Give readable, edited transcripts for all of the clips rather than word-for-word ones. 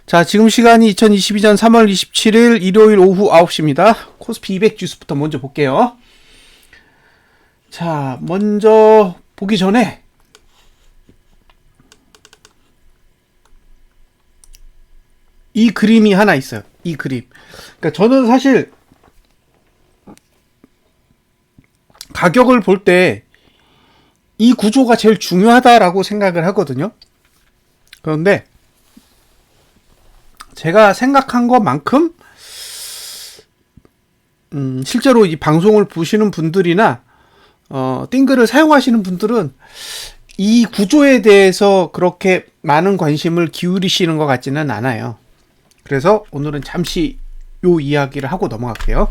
자, 지금 시간이 2022년 3월 27일 일요일 오후 9시입니다. 코스피 200 지수부터 먼저 볼게요. 자, 먼저 보기 전에 이 그림이 하나 있어요. 이 그림. 그러니까 저는 사실 가격을 볼 때 이 구조가 제일 중요하다라고 생각을 하거든요. 그런데 제가 생각한 것만큼 실제로 이 방송을 보시는 분들이나 띵글을 사용하시는 분들은 이 구조에 대해서 그렇게 많은 관심을 기울이시는 것 같지는 않아요. 그래서 오늘은 잠시 요 이야기를 하고 넘어갈게요.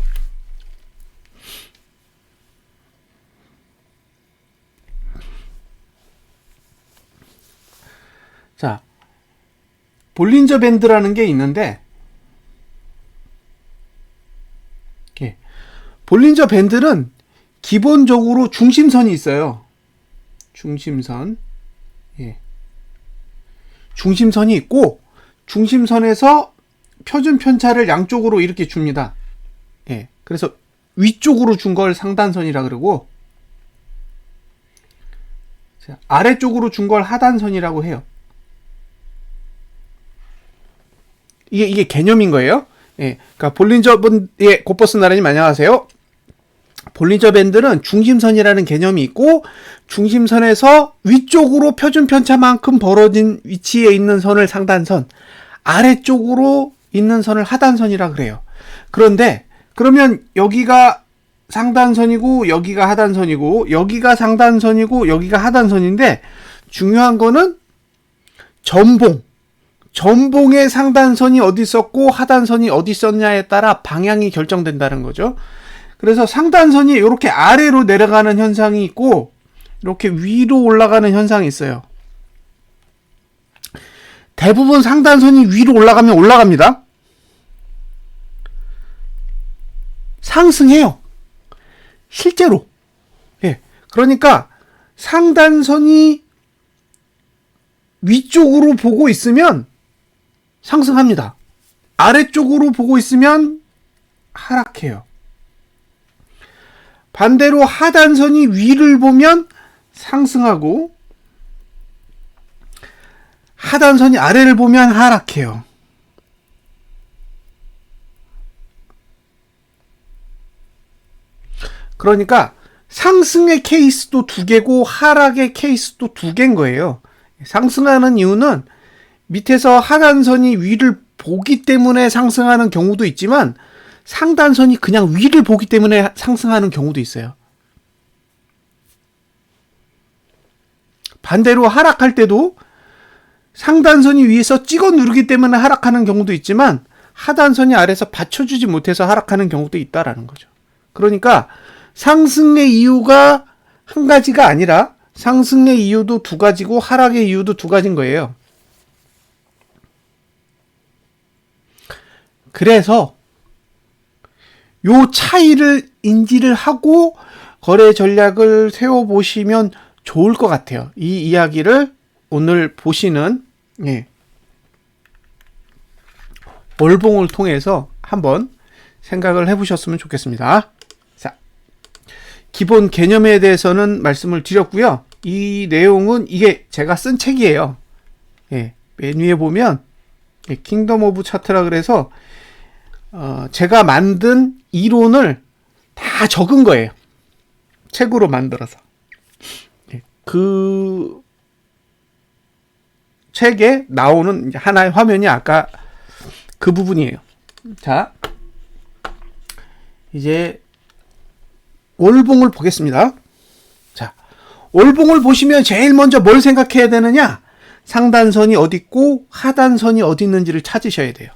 자, 볼린저 밴드라는 게 있는데, 볼린저 밴드는 기본적으로 중심선이 있어요. 중심선. 중심선이 있고, 중심선에서 표준 편차를 양쪽으로 이렇게 줍니다. 그래서 위쪽으로 준 걸 상단선이라 그러고, 아래쪽으로 준 걸 하단선이라고 해요. 이게 개념인 거예요. 그러니까 볼린저 밴드의 곧버스 나라님 안녕하세요. 볼린저 밴드는 중심선이라는 개념이 있고, 중심선에서 위쪽으로 표준 편차만큼 벌어진 위치에 있는 선을 상단선, 아래쪽으로 있는 선을 하단선이라 그래요. 그런데 그러면 여기가 상단선이고 여기가 하단선이고 여기가 상단선이고 여기가 하단선인데, 중요한 거는 전봉의 상단선이 어디 있었고 하단선이 어디 있었냐에 따라 방향이 결정된다는 거죠. 그래서 상단선이 이렇게 아래로 내려가는 현상이 있고 이렇게 위로 올라가는 현상이 있어요. 대부분 상단선이 위로 올라가면 올라갑니다. 상승해요. 실제로. 그러니까 상단선이 위쪽으로 보고 있으면 상승합니다. 아래쪽으로 보고 있으면 하락해요. 반대로 하단선이 위를 보면 상승하고, 하단선이 아래를 보면 하락해요. 그러니까 상승의 케이스도 두 개고 하락의 케이스도 두 개인 거예요. 상승하는 이유는 밑에서 하단선이 위를 보기 때문에 상승하는 경우도 있지만, 상단선이 그냥 위를 보기 때문에 상승하는 경우도 있어요. 반대로 하락할 때도 상단선이 위에서 찍어 누르기 때문에 하락하는 경우도 있지만, 하단선이 아래에서 받쳐주지 못해서 하락하는 경우도 있다라는 거죠. 그러니까 상승의 이유가 한 가지가 아니라 상승의 이유도 두 가지고 하락의 이유도 두 가지인 거예요. 그래서 요 차이를 인지를 하고 거래 전략을 세워보시면 좋을 것 같아요. 이 이야기를 오늘 보시는 월봉을 통해서 한번 생각을 해보셨으면 좋겠습니다. 자, 기본 개념에 대해서는 말씀을 드렸고요. 이 내용은 이게 제가 쓴 책이에요. 맨 위에 보면 킹덤 오브 차트라 그래서 제가 만든 이론을 다 적은 거예요. 책으로 만들어서. 그 책에 나오는 하나의 화면이 아까 그 부분이에요. 자, 이제 월봉을 보겠습니다. 자, 월봉을 보시면 제일 먼저 뭘 생각해야 되느냐? 상단선이 어디 있고 하단선이 어디 있는지를 찾으셔야 돼요.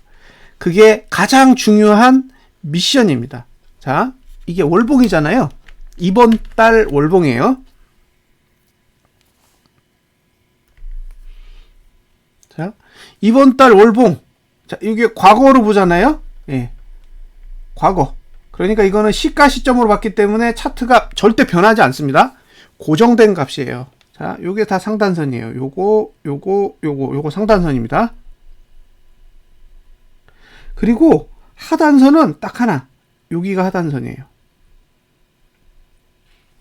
그게 가장 중요한 미션입니다. 자, 이게 월봉이잖아요. 이번 달 월봉이에요. 자, 이번 달 월봉. 자, 이게 과거로 보잖아요. 과거. 그러니까 이거는 시가 시점으로 봤기 때문에 차트가 절대 변하지 않습니다. 고정된 값이에요. 자, 요게 다 상단선이에요. 요거 상단선입니다. 그리고 하단선은 딱 하나. 여기가 하단선이에요.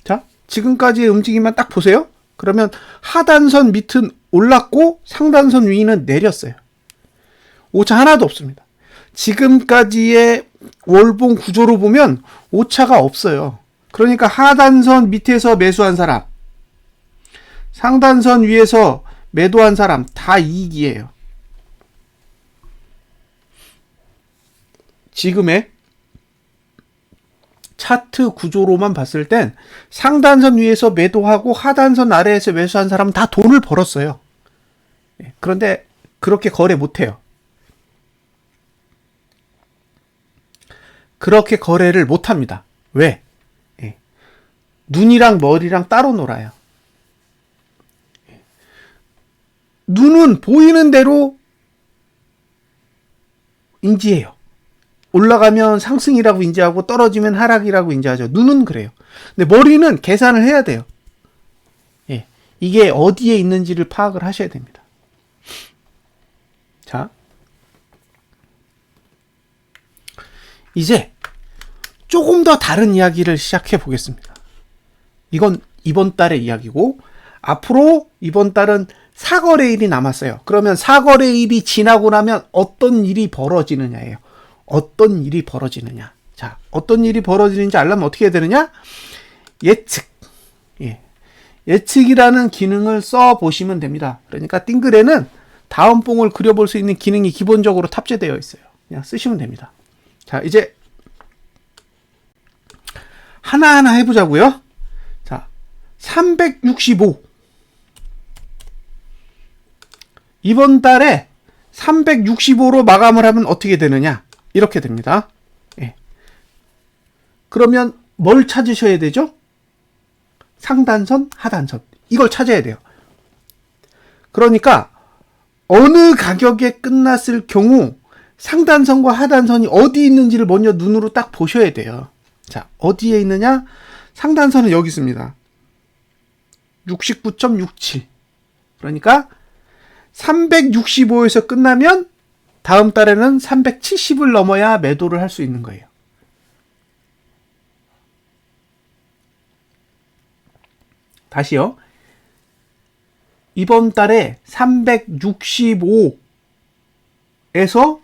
자, 지금까지의 움직임만 딱 보세요. 그러면 하단선 밑은 올랐고 상단선 위는 내렸어요. 오차 하나도 없습니다. 지금까지의 월봉 구조로 보면 오차가 없어요. 그러니까 하단선 밑에서 매수한 사람, 상단선 위에서 매도한 사람 다 이익이에요. 지금의 차트 구조로만 봤을 땐 상단선 위에서 매도하고 하단선 아래에서 매수한 사람은 다 돈을 벌었어요. 그런데 그렇게 거래 못해요. 그렇게 거래를 못합니다. 왜? 눈이랑 머리랑 따로 놀아요. 눈은 보이는 대로 인지해요. 올라가면 상승이라고 인지하고 떨어지면 하락이라고 인지하죠. 눈은 그래요. 근데 머리는 계산을 해야 돼요. 이게 어디에 있는지를 파악을 하셔야 됩니다. 자, 이제 조금 더 다른 이야기를 시작해 보겠습니다. 이건 이번 달의 이야기고, 앞으로 이번 달은 사거래일이 남았어요. 그러면 사거래일이 지나고 나면 어떤 일이 벌어지느냐예요. 어떤 일이 벌어지느냐. 자, 어떤 일이 벌어지는지 알려면 어떻게 해야 되느냐? 예측. 예측이라는 기능을 써 보시면 됩니다. 그러니까 띵글에는 다음 봉을 그려볼 수 있는 기능이 기본적으로 탑재되어 있어요. 그냥 쓰시면 됩니다. 자, 이제 하나하나 해보자고요. 자, 365. 이번 달에 365로 마감을 하면 어떻게 되느냐? 이렇게 됩니다. 그러면 뭘 찾으셔야 되죠? 상단선, 하단선. 이걸 찾아야 돼요. 그러니까 어느 가격에 끝났을 경우 상단선과 하단선이 어디 있는지를 먼저 눈으로 딱 보셔야 돼요. 자, 어디에 있느냐? 상단선은 여기 있습니다. 69.67. 그러니까 365에서 끝나면 다음 달에는 370을 넘어야 매도를 할 수 있는 거예요. 다시요. 이번 달에 365에서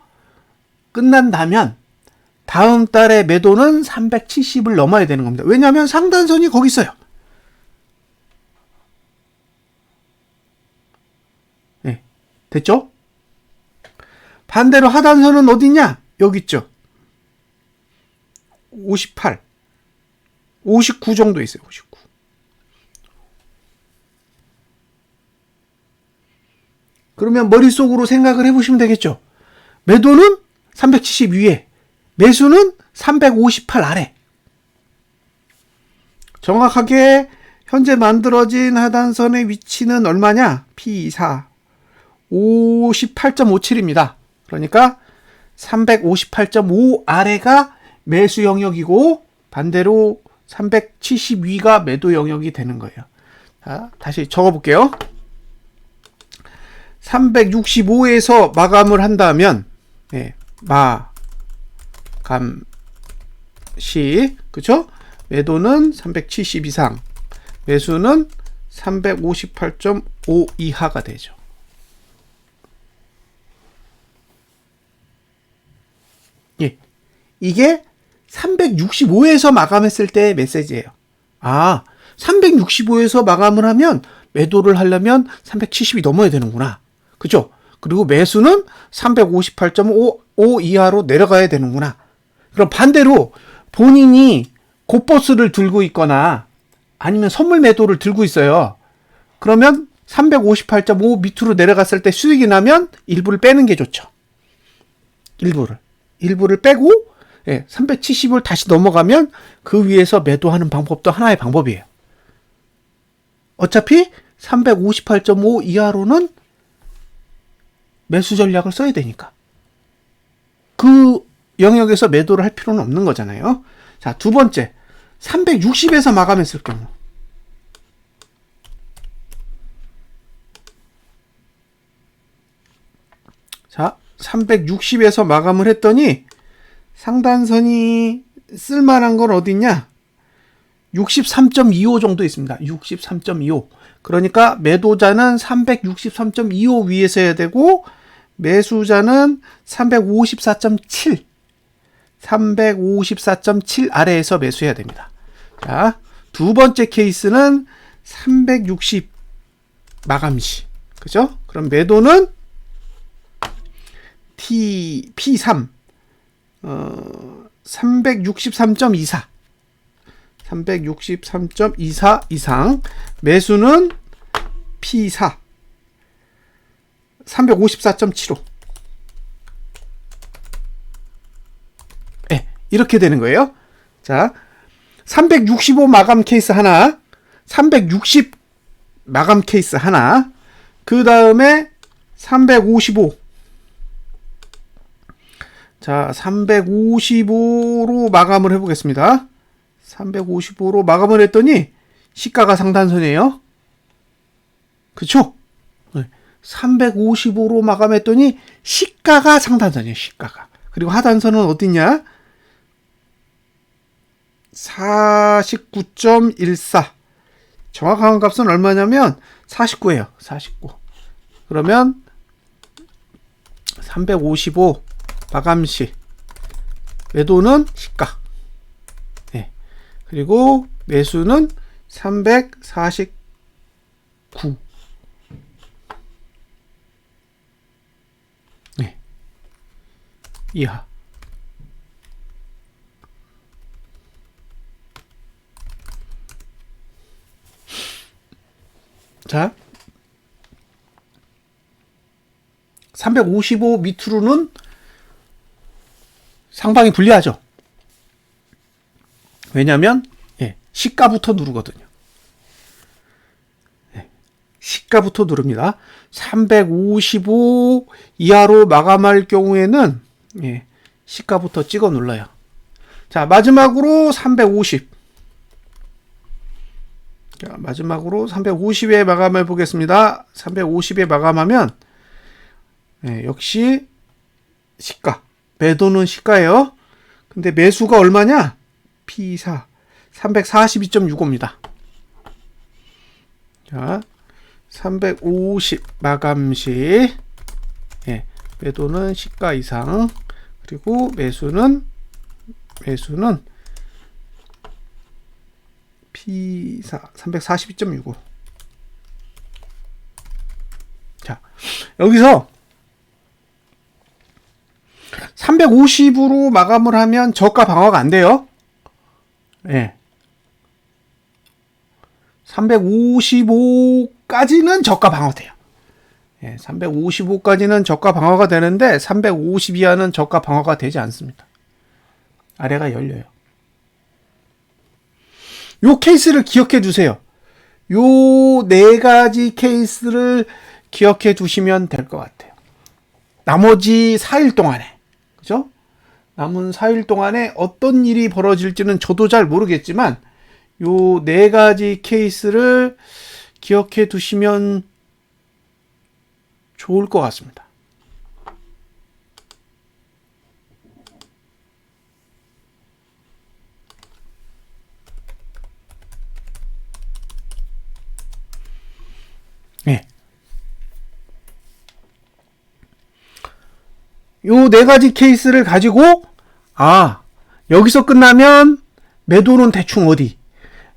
끝난다면 다음 달에 매도는 370을 넘어야 되는 겁니다. 왜냐하면 상단선이 거기 있어요. 네, 됐죠? 반대로 하단선은 어디 있냐? 여기 있죠. 58, 59 정도 있어요. 59. 그러면 머릿속으로 생각을 해보시면 되겠죠. 매도는 370 위에, 매수는 358 아래. 정확하게 현재 만들어진 하단선의 위치는 얼마냐? P24 58.57입니다. 그러니까 358.5 아래가 매수 영역이고 반대로 370 위가 매도 영역이 되는 거예요. 자, 다시 적어볼게요. 365에서 마감을 한다면 마감시, 그쵸? 매도는 370 이상, 매수는 358.5 이하가 되죠. 이게 365에서 마감했을 때의 메시지예요. 아, 365에서 마감을 하면 매도를 하려면 370이 넘어야 되는구나. 그죠? 그리고 매수는 358.5 이하로 내려가야 되는구나. 그럼 반대로 본인이 곧버스를 들고 있거나 아니면 선물 매도를 들고 있어요. 그러면 358.5 밑으로 내려갔을 때 수익이 나면 일부를 빼는 게 좋죠. 일부를 빼고 370을 다시 넘어가면 그 위에서 매도하는 방법도 하나의 방법이에요. 어차피 358.5 이하로는 매수 전략을 써야 되니까. 그 영역에서 매도를 할 필요는 없는 거잖아요. 자, 두 번째. 360에서 마감했을 경우. 자, 360에서 마감을 했더니 상단선이 쓸만한 건 어디냐? 63.25 정도 있습니다. 63.25. 그러니까 매도자는 363.25 위에서 해야 되고 매수자는 354.7 아래에서 매수해야 됩니다. 자, 두 번째 케이스는 360 마감시. 그죠? 그럼 매도는 P3 363.24 363.24 이상, 매수는 P4 354.75. 네, 이렇게 되는 거예요. 자, 365 마감 케이스 하나, 360 마감 케이스 하나, 그 다음에 355. 자, 355로 마감을 해보겠습니다. 355로 마감을 했더니 시가가 상단선이에요. 그쵸? 355로 마감했더니 시가가 상단선이에요. 시가가. 그리고 하단선은 어디냐? 49.14. 정확한 값은 얼마냐면 49예요. 49. 그러면 355 마감시, 매도는 시가. 네. 그리고 매수는 349. 네. 이하. 자, 355 밑으로는 상방이 불리하죠. 왜냐하면 시가부터 누르거든요. 시가부터 누릅니다. 355 이하로 마감할 경우에는 시가부터 찍어 눌러요. 자, 마지막으로 350. 자, 마지막으로 350에 마감해 보겠습니다. 350에 마감하면 역시 시가. 매도는 시가예요. 근데 매수가 얼마냐? P4 342.65입니다. 자, 350 마감시. 매도는 시가 이상. 그리고 매수는 P4 342.65. 자, 여기서 350으로 마감을 하면 저가 방어가 안 돼요. 355까지는 저가 방어 돼요. 355까지는 저가 방어가 되는데 350 이하는 저가 방어가 되지 않습니다. 아래가 열려요. 요 케이스를 기억해 두세요. 요 네 가지 케이스를 기억해 두시면 될 것 같아요. 나머지 4일 동안에, 그죠? 남은 4일 동안에 어떤 일이 벌어질지는 저도 잘 모르겠지만 요 네 가지 케이스를 기억해 두시면 좋을 것 같습니다. 요 네 가지 케이스를 가지고 여기서 끝나면 매도는 대충 어디,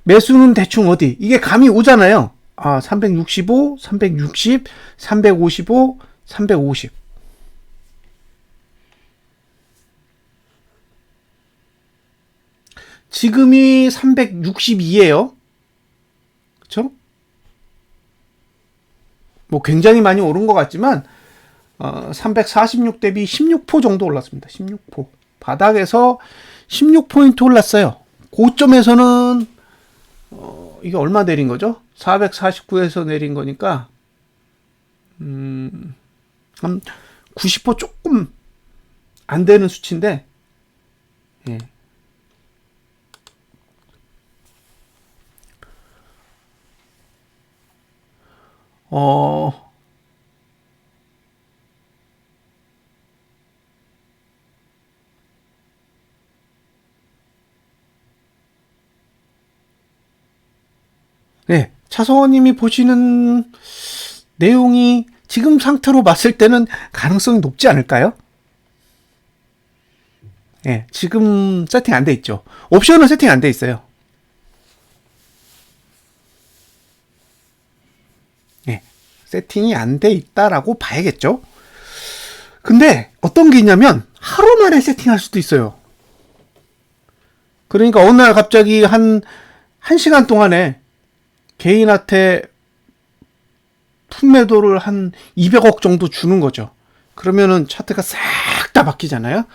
매수는 대충 어디, 이게 감이 오잖아요. 365, 360, 355, 350. 지금이 362예요. 그쵸? 뭐 굉장히 많이 오른 것 같지만 346 대비 16% 정도 올랐습니다. 16%. 바닥에서 16포인트 올랐어요. 고점에서는 이게 얼마 내린 거죠? 449에서 내린 거니까 한 90% 조금 안 되는 수치인데 네, 차성원님이 보시는 내용이 지금 상태로 봤을 때는 가능성이 높지 않을까요? 네, 지금 세팅 안 돼 있죠. 옵션은 세팅 안 돼 있어요. 네, 세팅이 안 돼 있다라고 봐야겠죠. 근데 어떤 게 있냐면 하루 만에 세팅할 수도 있어요. 그러니까 어느 날 갑자기 한 시간 동안에 개인한테 품매도를 한 200억 정도 주는 거죠. 그러면은 차트가 싹 다 바뀌잖아요.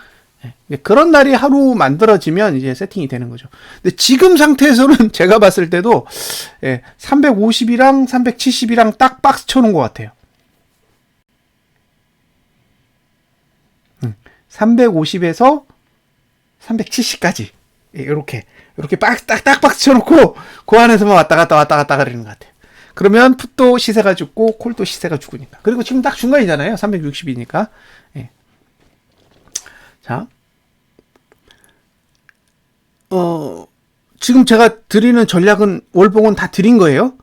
그런 날이 하루 만들어지면 이제 세팅이 되는 거죠. 근데 지금 상태에서는 제가 봤을 때도 350이랑 370이랑 딱 박스 쳐놓은 것 같아요. 350에서 370까지 이렇게 딱 박스 쳐놓고 그 안에서만 왔다 갔다 그러는 것 같아요. 그러면 풋도 시세가 죽고 콜도 시세가 죽으니까. 그리고 지금 딱 중간이잖아요. 360이니까. 예. 자, 지금 제가 드리는 전략은 월봉은 다 드린 거예요.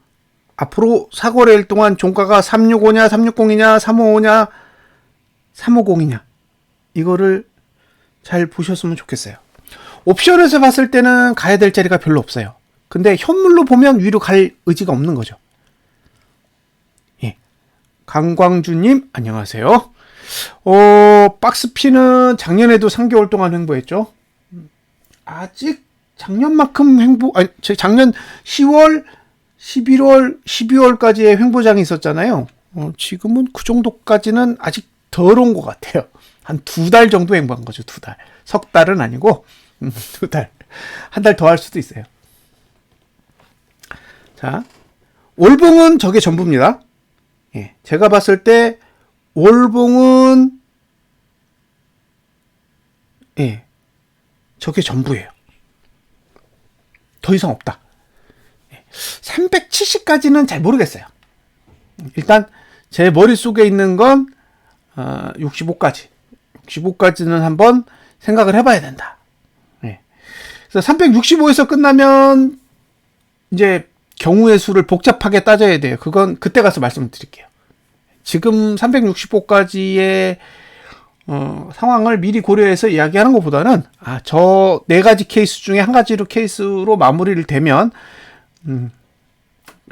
앞으로 사거래일 동안 종가가 365냐, 360이냐, 355냐, 350이냐. 이거를 잘 보셨으면 좋겠어요. 옵션에서 봤을 때는 가야 될 자리가 별로 없어요. 근데 현물로 보면 위로 갈 의지가 없는 거죠. 예. 강광주님, 안녕하세요. 박스피는 작년에도 3개월 동안 횡보했죠. 아직 작년만큼 작년 10월, 11월, 12월까지의 횡보장이 있었잖아요. 지금은 그 정도까지는 아직 덜 온 것 같아요. 한 2달 정도 횡보한 거죠. 2달. 석 달은 아니고 2달. 한 달 더 할 수도 있어요. 자, 월봉은 저게 전부입니다. 예, 제가 봤을 때 월봉은 저게 전부예요. 더 이상 없다. 370까지는 잘 모르겠어요. 일단 제 머릿속에 있는 건 65까지. 65까지는 한번 생각을 해봐야 된다. 그래서 365에서 끝나면 이제 경우의 수를 복잡하게 따져야 돼요. 그건 그때 가서 말씀을 드릴게요. 지금 365까지의 상황을 미리 고려해서 이야기하는 것보다는 저 4가지 케이스 중에 한 가지로 케이스로 마무리를 되면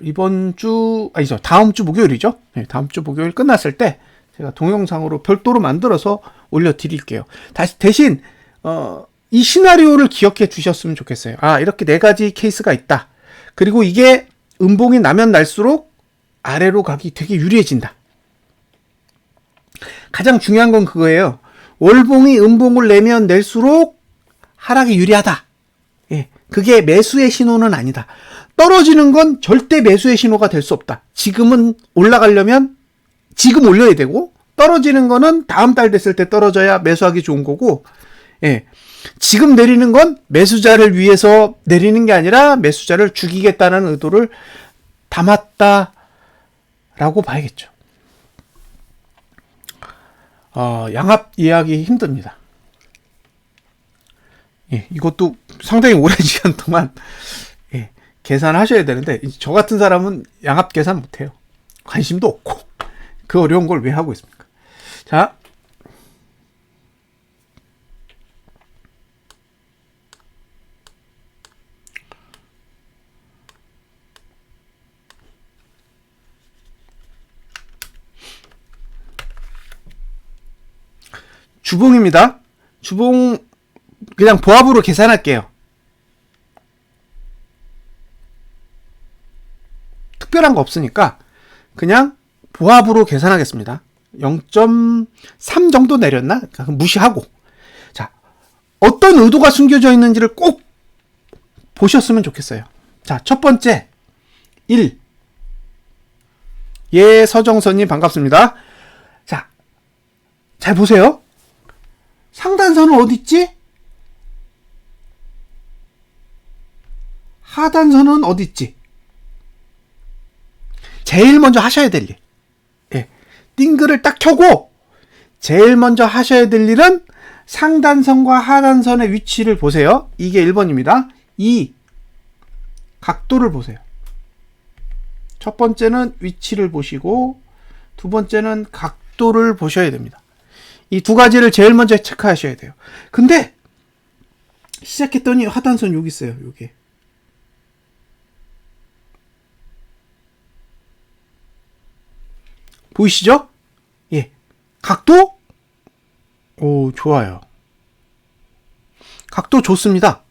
이번 주 아니죠. 다음 주 목요일이죠. 네, 다음 주 목요일 끝났을 때 제가 동영상으로 별도로 만들어서 올려드릴게요. 대신 이 시나리오를 기억해 주셨으면 좋겠어요. 이렇게 4가지 케이스가 있다. 그리고 이게 음봉이 나면 날수록 아래로 가기 되게 유리해진다. 가장 중요한 건 그거예요. 월봉이 음봉을 내면 낼수록 하락이 유리하다. 예, 그게 매수의 신호는 아니다. 떨어지는 건 절대 매수의 신호가 될 수 없다. 지금은 올라가려면 지금 올려야 되고, 떨어지는 거는 다음 달 됐을 때 떨어져야 매수하기 좋은 거고, 지금 내리는 건 매수자를 위해서 내리는 게 아니라 매수자를 죽이겠다는 의도를 담았다라고 봐야겠죠. 양압 이해하기 힘듭니다. 이것도 상당히 오랜 시간 동안 계산하셔야 되는데, 저 같은 사람은 양압 계산 못해요. 관심도 없고 그 어려운 걸 왜 하고 있습니까? 자, 주봉입니다. 주봉 그냥 보합으로 계산할게요. 특별한 거 없으니까 그냥 보합으로 계산하겠습니다. 0.3 정도 내렸나? 무시하고. 자, 어떤 의도가 숨겨져 있는지를 꼭 보셨으면 좋겠어요. 자, 첫 번째 1. 서정선님 반갑습니다. 자, 잘 보세요. 상단선은 어디 있지? 하단선은 어디 있지? 제일 먼저 하셔야 될 일. 띵글을 딱 켜고 제일 먼저 하셔야 될 일은 상단선과 하단선의 위치를 보세요. 이게 1번입니다. 2. 각도를 보세요. 첫 번째는 위치를 보시고 두 번째는 각도를 보셔야 됩니다. 이 두 가지를 제일 먼저 체크하셔야 돼요. 근데 시작했더니 하단선 여기 있어요. 여기. 보이시죠? 예. 각도? 오, 좋아요. 각도 좋습니다.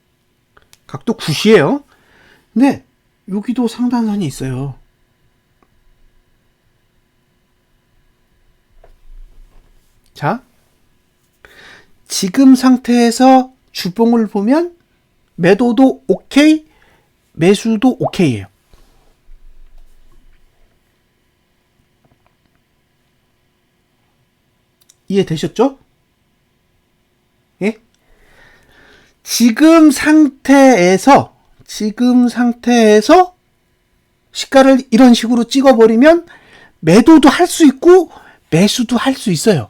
각도 굿이에요. 근데 여기도 상단선이 있어요. 자, 지금 상태에서 주봉을 보면 매도도 오케이, 매수도 오케이예요. 이해되셨죠? 예? 지금 상태에서 시가를 이런 식으로 찍어버리면 매도도 할 수 있고 매수도 할 수 있어요.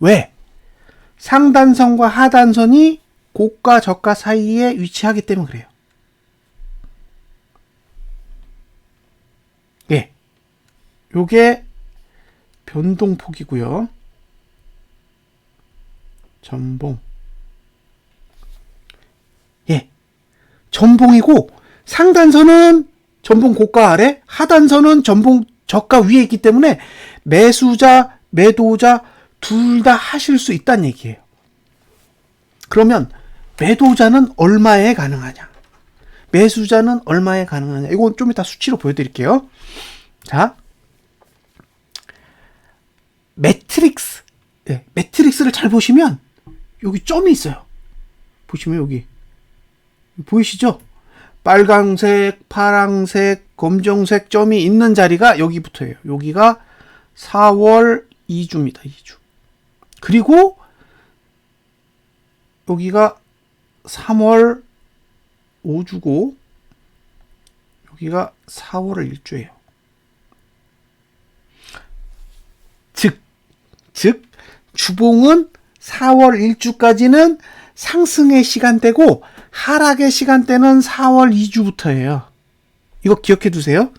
왜? 상단선과 하단선이 고가 저가 사이에 위치하기 때문에 그래요. 예. 요게 변동폭이고요. 전봉. 예. 전봉이고 상단선은 전봉 고가 아래, 하단선은 전봉 저가 위에 있기 때문에 매수자, 매도자 둘 다 하실 수 있다는 얘기예요. 그러면 매도자는 얼마에 가능하냐? 매수자는 얼마에 가능하냐? 이건 좀 이따 수치로 보여드릴게요. 자, 매트릭스. 네, 매트릭스를 잘 보시면 여기 점이 있어요. 보시면 여기 보이시죠? 빨강색, 파랑색, 검정색 점이 있는 자리가 여기부터예요. 여기가 4월 2주입니다. 2주. 그리고 여기가 3월 5주고 여기가 4월 1주예요. 즉 주봉은 4월 1주까지는 상승의 시간대고 하락의 시간대는 4월 2주부터예요. 이거 기억해 두세요.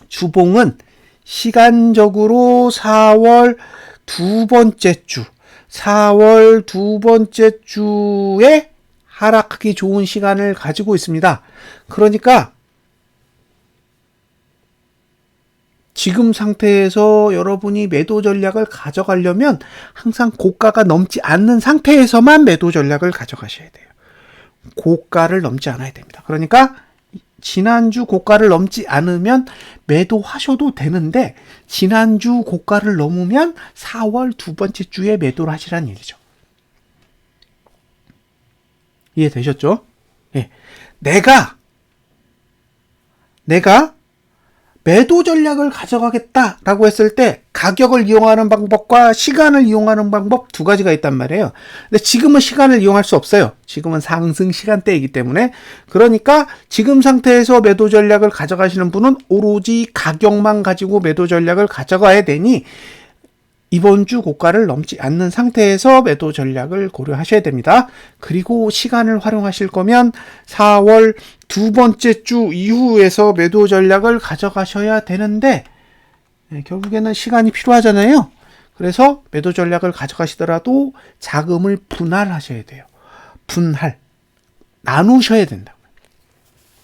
주봉은 시간적으로 4월 두 번째 주, 4월 두 번째 주에 하락하기 좋은 시간을 가지고 있습니다. 그러니까 지금 상태에서 여러분이 매도 전략을 가져가려면 항상 고가가 넘지 않는 상태에서만 매도 전략을 가져가셔야 돼요. 고가를 넘지 않아야 됩니다. 그러니까 지난주 고가를 넘지 않으면 매도하셔도 되는데 지난주 고가를 넘으면 4월 두 번째 주에 매도를 하시라는 얘기죠. 이해되셨죠? 예. 내가 매도 전략을 가져가겠다라고 했을 때 가격을 이용하는 방법과 시간을 이용하는 방법 두 가지가 있단 말이에요. 근데 지금은 시간을 이용할 수 없어요. 지금은 상승 시간대이기 때문에. 그러니까 지금 상태에서 매도 전략을 가져가시는 분은 오로지 가격만 가지고 매도 전략을 가져가야 되니 이번 주 고가를 넘지 않는 상태에서 매도 전략을 고려하셔야 됩니다. 그리고 시간을 활용하실 거면 4월 두 번째 주 이후에서 매도 전략을 가져가셔야 되는데 결국에는 시간이 필요하잖아요. 그래서 매도 전략을 가져가시더라도 자금을 분할하셔야 돼요. 나누셔야 된다고요.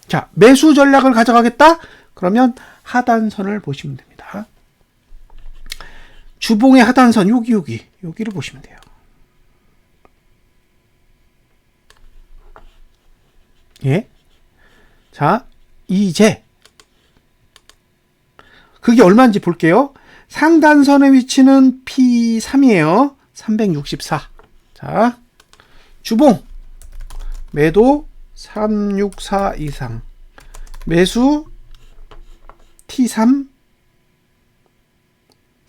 자, 매수 전략을 가져가겠다? 그러면 하단선을 보시면 됩니다. 주봉의 하단선 여기를 보시면 돼요. 예. 자, 이제 그게 얼마인지 볼게요. 상단선의 위치는 P3이에요. 364. 자, 주봉 매도 364 이상, 매수 T3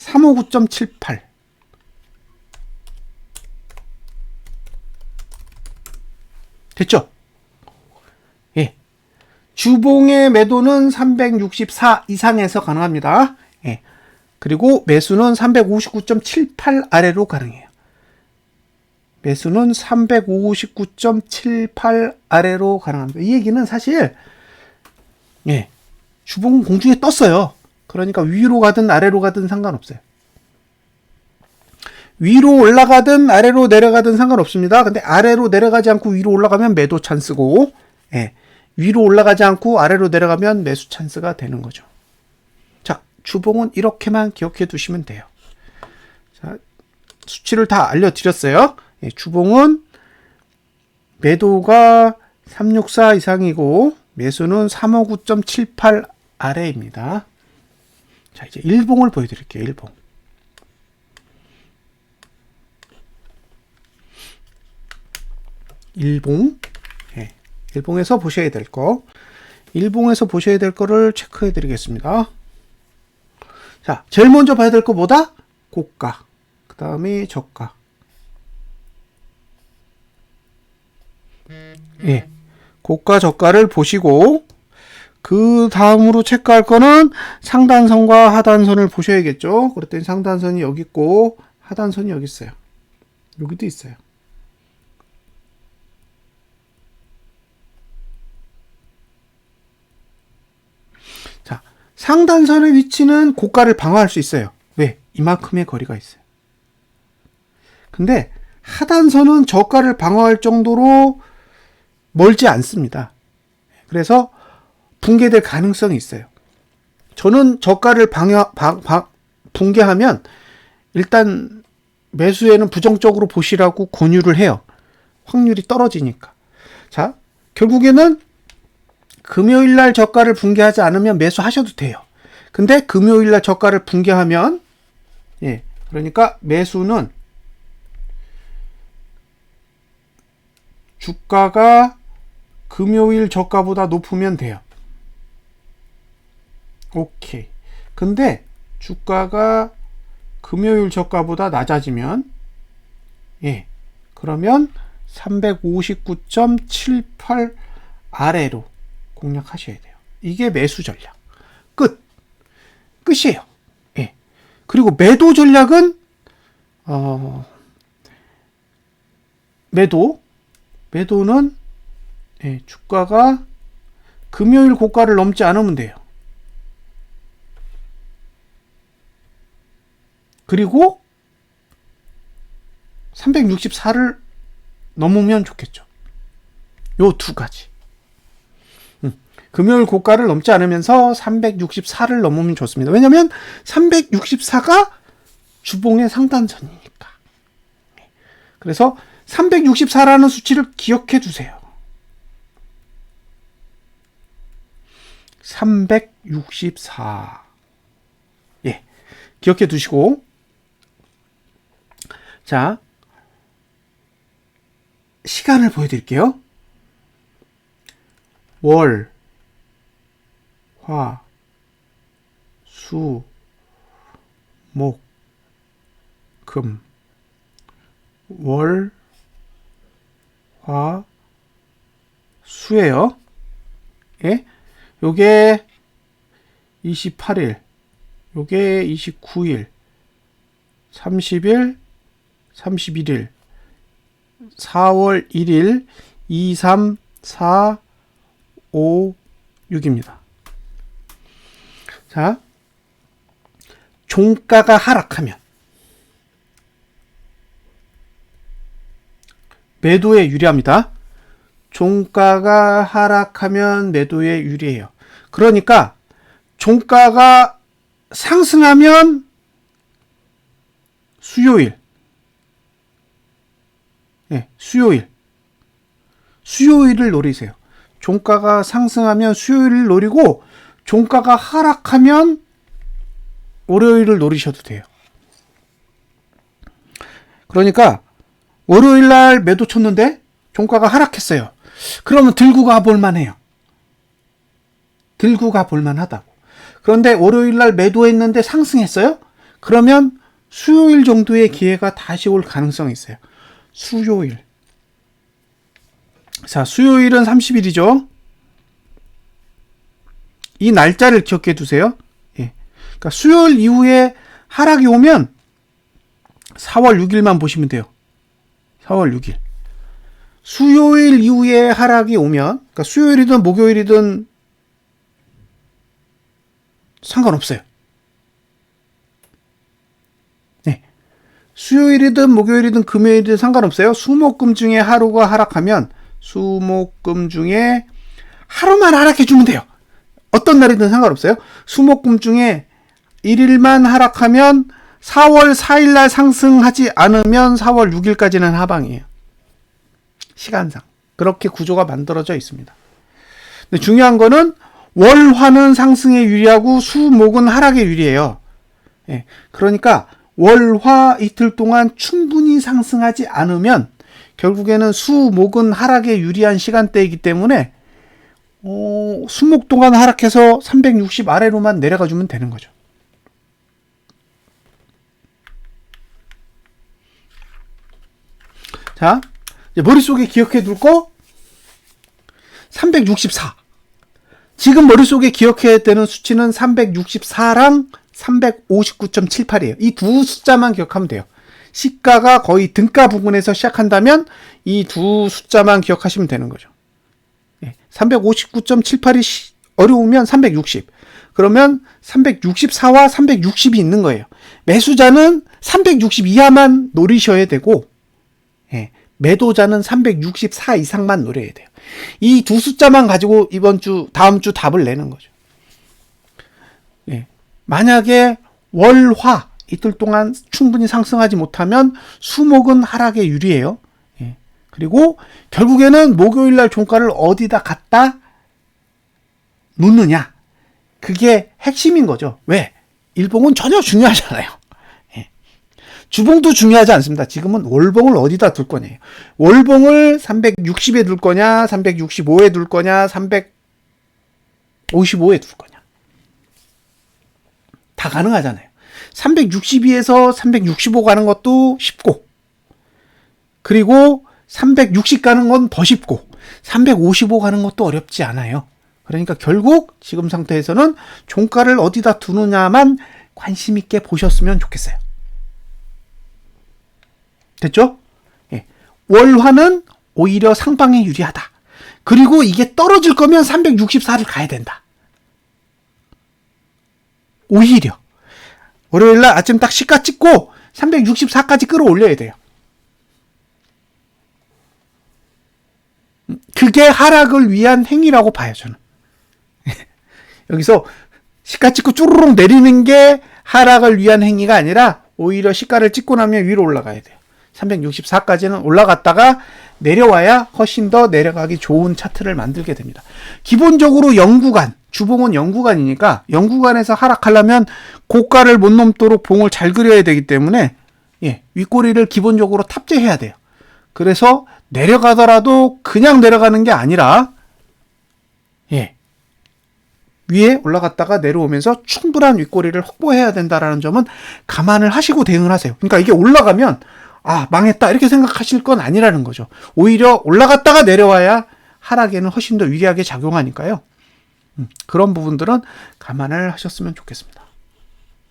359.78. 됐죠? 예. 주봉의 매도는 364 이상에서 가능합니다. 예. 그리고 매수는 359.78 아래로 가능해요. 매수는 359.78 아래로 가능합니다. 이 얘기는 사실 주봉은 공중에 떴어요. 그러니까 위로 가든 아래로 가든 상관없어요. 위로 올라가든 아래로 내려가든 상관없습니다. 근데 아래로 내려가지 않고 위로 올라가면 매도 찬스고, 위로 올라가지 않고 아래로 내려가면 매수 찬스가 되는 거죠. 자, 주봉은 이렇게만 기억해 두시면 돼요. 자, 수치를 다 알려드렸어요. 주봉은 매도가 364 이상이고 매수는 359.78 아래입니다. 자, 이제 일봉을 보여드릴게요. 일봉. 일봉에서 보셔야 될 거. 일봉에서 보셔야 될 거를 체크해 드리겠습니다. 자, 제일 먼저 봐야 될 거 뭐다? 고가. 그 다음에 저가. 고가, 저가를 보시고, 그 다음으로 체크할 거는 상단선과 하단선을 보셔야겠죠. 그랬더니 상단선이 여기 있고, 하단선이 여기 있어요. 여기도 있어요. 자, 상단선의 위치는 고가를 방어할 수 있어요. 왜? 이만큼의 거리가 있어요. 근데 하단선은 저가를 방어할 정도로 멀지 않습니다. 그래서 붕괴될 가능성이 있어요. 저는 저가를 붕괴하면 일단 매수에는 부정적으로 보시라고 권유를 해요. 확률이 떨어지니까. 자, 결국에는 금요일날 저가를 붕괴하지 않으면 매수하셔도 돼요. 근데 금요일날 저가를 붕괴하면 그러니까 매수는 주가가 금요일 저가보다 높으면 돼요. 오케이. 근데 주가가 금요일 저가보다 낮아지면 그러면 359.78 아래로 공략하셔야 돼요. 이게 매수 전략. 끝이에요. 그리고 매도 전략은 매도는 주가가 금요일 고가를 넘지 않으면 돼요. 그리고 364를 넘으면 좋겠죠. 요 두 가지. 금요일 고가를 넘지 않으면서 364를 넘으면 좋습니다. 왜냐면 364가 주봉의 상단선이니까. 그래서 364라는 수치를 기억해 두세요. 364. 기억해 두시고. 자, 시간을 보여드릴게요. 월, 화, 수, 목, 금. 월, 화, 수예요. 요게 28일, 요게 29일, 30일, 31일, 4월 1일, 2, 3, 4, 5, 6입니다. 자, 종가가 하락하면 매도에 유리합니다. 종가가 하락하면 매도에 유리해요. 그러니까 종가가 상승하면 수요일을 노리세요. 종가가 상승하면 수요일을 노리고 종가가 하락하면 월요일을 노리셔도 돼요. 그러니까 월요일 날 매도 쳤는데 종가가 하락했어요. 그러면 들고 가볼 만해요. 들고 가볼 만하다고. 그런데 월요일 날 매도했는데 상승했어요? 그러면 수요일 정도의 기회가 다시 올 가능성이 있어요. 수요일. 자, 수요일은 30일이죠. 이 날짜를 기억해 두세요. 그러니까 수요일 이후에 하락이 오면 4월 6일만 보시면 돼요. 4월 6일. 수요일 이후에 하락이 오면, 그러니까 수요일이든 목요일이든 상관없어요. 네. 수요일이든 목요일이든 금요일이든 상관없어요. 수목금 중에 하루가 하락하면 수목금 중에 하루만 하락해주면 돼요. 어떤 날이든 상관없어요. 수목금 중에 1일만 하락하면 4월 4일 날 상승하지 않으면 4월 6일까지는 하방이에요. 시간상. 그렇게 구조가 만들어져 있습니다. 근데 중요한 거는 월화는 상승에 유리하고 수목은 하락에 유리해요. 예. 그러니까 월화 이틀 동안 충분히 상승하지 않으면 결국에는 수목은 하락에 유리한 시간대이기 때문에 수목 동안 하락해서 360 아래로만 내려가 주면 되는 거죠. 자, 이제 머릿속에 기억해 둘 거 364. 지금 머릿속에 기억해야 되는 수치는 364랑 359.78이에요. 이 두 숫자만 기억하면 돼요. 시가가 거의 등가 부근에서 시작한다면 이 두 숫자만 기억하시면 되는 거죠. 359.78이 어려우면 360. 그러면 364와 360이 있는 거예요. 매수자는 360 이하만 노리셔야 되고, 매도자는 364 이상만 노려야 돼요. 이 두 숫자만 가지고 다음 주 답을 내는 거죠. 만약에 월화 이틀 동안 충분히 상승하지 못하면 수목은 하락에 유리해요. 그리고 결국에는 목요일날 종가를 어디다 갖다 놓느냐. 그게 핵심인 거죠. 왜? 일봉은 전혀 중요하잖아요. 주봉도 중요하지 않습니다. 지금은 월봉을 어디다 둘 거냐요. 월봉을 360에 둘 거냐, 365에 둘 거냐, 355에 둘 거냐. 다 가능하잖아요. 362에서 365 가는 것도 쉽고, 그리고 360 가는 건 더 쉽고, 355 가는 것도 어렵지 않아요. 그러니까 결국 지금 상태에서는 종가를 어디다 두느냐만 관심 있게 보셨으면 좋겠어요. 됐죠? 월화는 오히려 상방에 유리하다. 그리고 이게 떨어질 거면 364를 가야 된다. 오히려 월요일날 아침 딱 시가 찍고 364까지 끌어올려야 돼요. 그게 하락을 위한 행위라고 봐요, 저는. 여기서 시가 찍고 쭈루룩 내리는 게 하락을 위한 행위가 아니라 오히려 시가를 찍고 나면 위로 올라가야 돼요. 364까지는 올라갔다가 내려와야 훨씬 더 내려가기 좋은 차트를 만들게 됩니다. 기본적으로 영구간, 주봉은 영구간이니까 영구간에서 하락하려면 고가를 못 넘도록 봉을 잘 그려야 되기 때문에 윗꼬리를 기본적으로 탑재해야 돼요. 그래서 내려가더라도 그냥 내려가는 게 아니라 위에 올라갔다가 내려오면서 충분한 윗꼬리를 확보해야 된다는 점은 감안을 하시고 대응을 하세요. 그러니까 이게 올라가면 망했다 이렇게 생각하실 건 아니라는 거죠. 오히려 올라갔다가 내려와야 하락에는 훨씬 더 유리하게 작용하니까요. 그런 부분들은 감안을 하셨으면 좋겠습니다.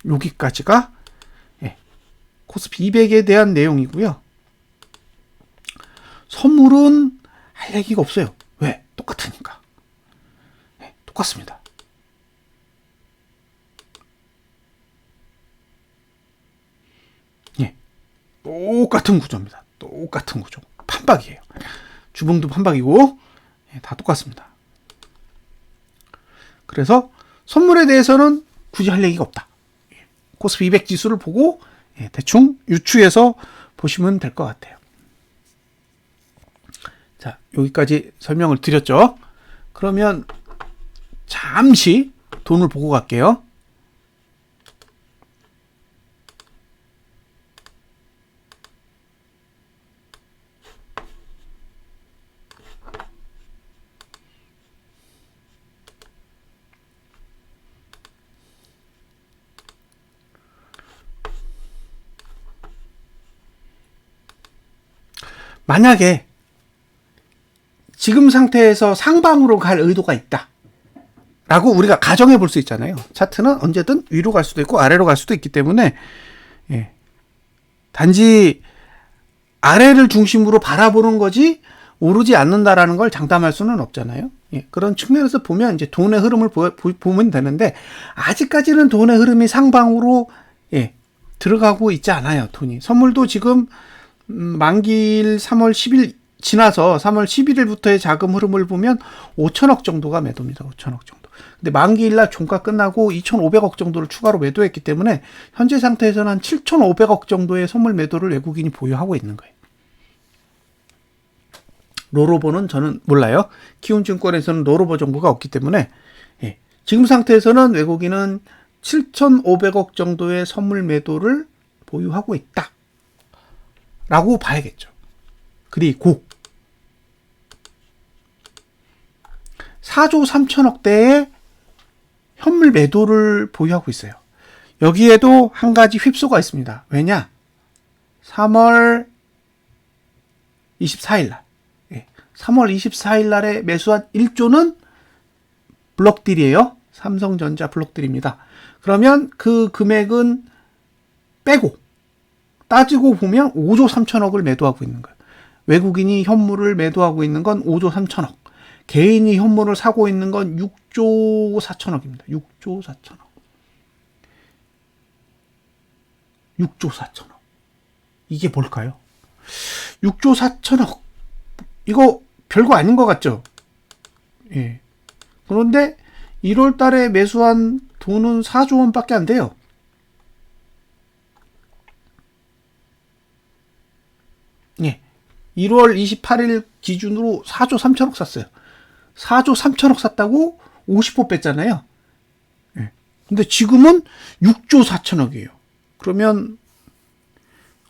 여기까지가 코스피 200에 대한 내용이고요. 선물은 할 얘기가 없어요. 왜? 똑같으니까. 똑같습니다. 똑같은 구조입니다. 똑같은 구조. 판박이에요. 주봉도 판박이고 다 똑같습니다. 그래서 선물에 대해서는 굳이 할 얘기가 없다. 코스피 200 지수를 보고 대충 유추해서 보시면 될 것 같아요. 자, 여기까지 설명을 드렸죠. 그러면 잠시 돈을 보고 갈게요. 만약에 지금 상태에서 상방으로 갈 의도가 있다 라고 우리가 가정해 볼 수 있잖아요. 차트는 언제든 위로 갈 수도 있고 아래로 갈 수도 있기 때문에 단지 아래를 중심으로 바라보는 거지 오르지 않는다라는 걸 장담할 수는 없잖아요. 예, 그런 측면에서 보면 이제 돈의 흐름을 보면 되는데 아직까지는 돈의 흐름이 상방으로 예, 들어가고 있지 않아요. 돈이. 선물도 지금 만기일 3월 10일 지나서 3월 11일부터의 자금 흐름을 보면 5천억 정도가 매도입니다. 5천억 정도. 근데 만기일 날 종가 끝나고 2,500억 정도를 추가로 매도했기 때문에 현재 상태에서는 한 7,500억 정도의 선물 매도를 외국인이 보유하고 있는 거예요. 롤오버는 저는 몰라요. 키움증권에서는 롤오버 정보가 없기 때문에 예, 지금 상태에서는 외국인은 7,500억 정도의 선물 매도를 보유하고 있다 라고 봐야겠죠. 그리고 4조 3천억대의 현물 매도를 보유하고 있어요. 여기에도 한 가지 휩소가 있습니다. 왜냐? 3월 24일 날 3월 24일 날에 매수한 1조는 블록딜이에요. 삼성전자 블록딜입니다. 그러면 그 금액은 빼고 따지고 보면 5조 3천억을 매도하고 있는 거예요. 외국인이 현물을 매도하고 있는 건 5조 3천억. 개인이 현물을 사고 있는 건 6조 4천억입니다. 6조 4천억. 6조 4천억. 이게 뭘까요? 6조 4천억. 이거 별거 아닌 것 같죠? 예. 그런데 1월 달에 매수한 돈은 4조 원밖에 안 돼요. 예. 1월 28일 기준으로 4조 3천억 샀어요. 4조 3천억 샀다고 50% 뺐잖아요. 예. 근데 지금은 6조 4천억이에요. 그러면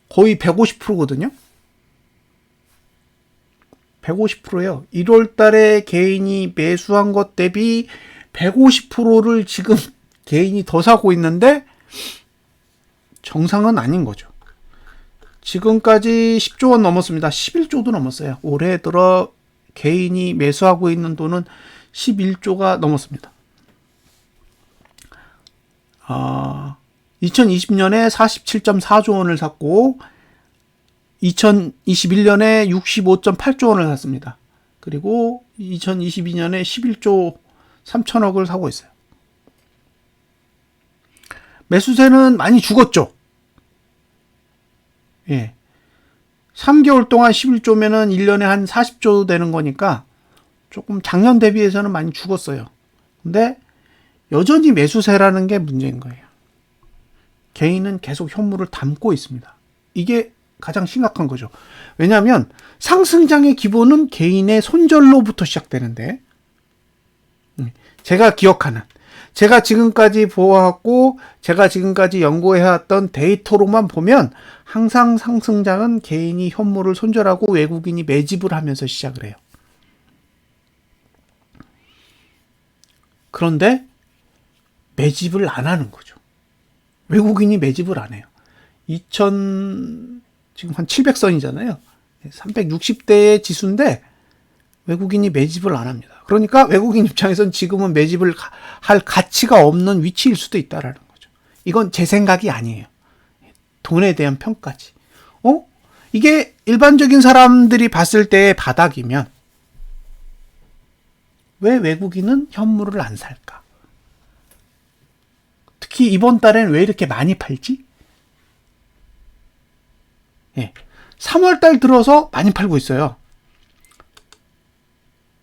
거의 150%거든요. 150%예요. 1월 달에 개인이 매수한 것 대비 150%를 지금 개인이 더 사고 있는데 정상은 아닌 거죠. 지금까지 10조 원 넘었습니다. 11조도 넘었어요. 올해 들어 개인이 매수하고 있는 돈은 11조가 넘었습니다. 2020년에 47.4조 원을 샀고 2021년에 65.8조 원을 샀습니다. 그리고 2022년에 11조 3천억을 사고 있어요. 매수세는 많이 죽었죠. 예. 3개월 동안 11조면은 1년에 한 40조 되는 거니까 조금 작년 대비해서는 많이 죽었어요. 근데 여전히 매수세라는 게 문제인 거예요. 개인은 계속 현물을 담고 있습니다. 이게 가장 심각한 거죠. 왜냐하면 상승장의 기본은 개인의 손절로부터 시작되는데 제가 기억하는 제가 지금까지 보아왔고 제가 지금까지 연구해왔던 데이터로만 보면 항상 상승장은 개인이 현물을 손절하고 외국인이 매집을 하면서 시작을 해요. 그런데 매집을 안 하는 거죠. 외국인이 매집을 안 해요. 지금 한 700선이잖아요. 360대의 지수인데 외국인이 매집을 안 합니다. 그러니까 외국인 입장에선 지금은 매집을 할 가치가 없는 위치일 수도 있다라는 거죠. 이건 제 생각이 아니에요. 돈에 대한 평가지. 이게 일반적인 사람들이 봤을 때의 바닥이면 왜 외국인은 현물을 안 살까? 특히 이번 달에는 왜 이렇게 많이 팔지? 예. 3월달 들어서 많이 팔고 있어요.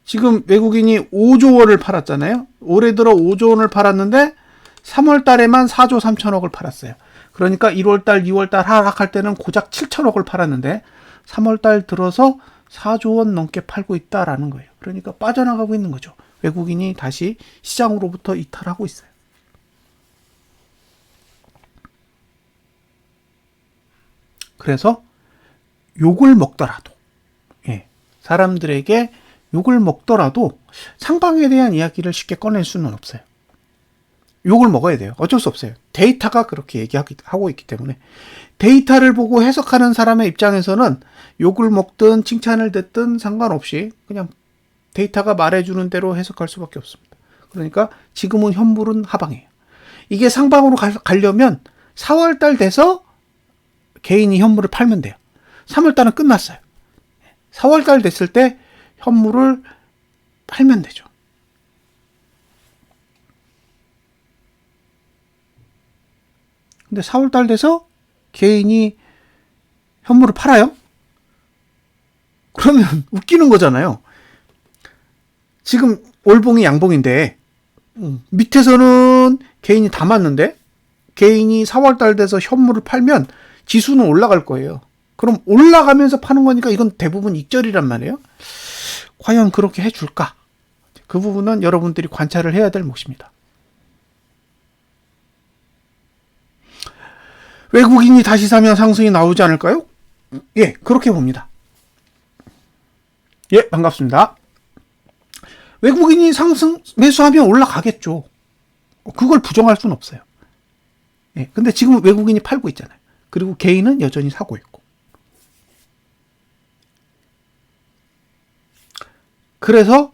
지금 외국인이 5조 원을 팔았잖아요. 올해 들어 5조 원을 팔았는데 3월달에만 4조 3천억을 팔았어요. 그러니까 1월달, 2월달 하락할 때는 고작 7천억을 팔았는데 3월달 들어서 4조 원 넘게 팔고 있다라는 거예요. 그러니까 빠져나가고 있는 거죠. 외국인이 다시 시장으로부터 이탈하고 있어요. 그래서 욕을 먹더라도 사람들에게 욕을 먹더라도 상방에 대한 이야기를 쉽게 꺼낼 수는 없어요. 욕을 먹어야 돼요. 어쩔 수 없어요. 데이터가 그렇게 얘기하고 있기 때문에 데이터를 보고 해석하는 사람의 입장에서는 욕을 먹든 칭찬을 듣든 상관없이 그냥 데이터가 말해주는 대로 해석할 수밖에 없습니다. 그러니까 지금은 현물은 하방이에요. 이게 상방으로 가려면 4월달 돼서 개인이 현물을 팔면 돼요. 3월달은 끝났어요. 4월달 됐을 때 현물을 팔면 되죠. 근데 4월달 돼서 개인이 현물을 팔아요? 그러면 웃기는 거잖아요. 지금 월봉이 양봉인데 밑에서는 개인이 담았는데 개인이 4월달 돼서 현물을 팔면 지수는 올라갈 거예요. 그럼 올라가면서 파는 거니까 이건 대부분 익절이란 말이에요. 과연 그렇게 해줄까? 그 부분은 여러분들이 관찰을 해야 될 몫입니다. 외국인이 다시 사면 상승이 나오지 않을까요? 예, 그렇게 봅니다. 예, 반갑습니다. 외국인이 상승 매수하면 올라가겠죠. 그걸 부정할 수는 없어요. 예, 근데 지금 외국인이 팔고 있잖아요. 그리고 개인은 여전히 사고 있고. 그래서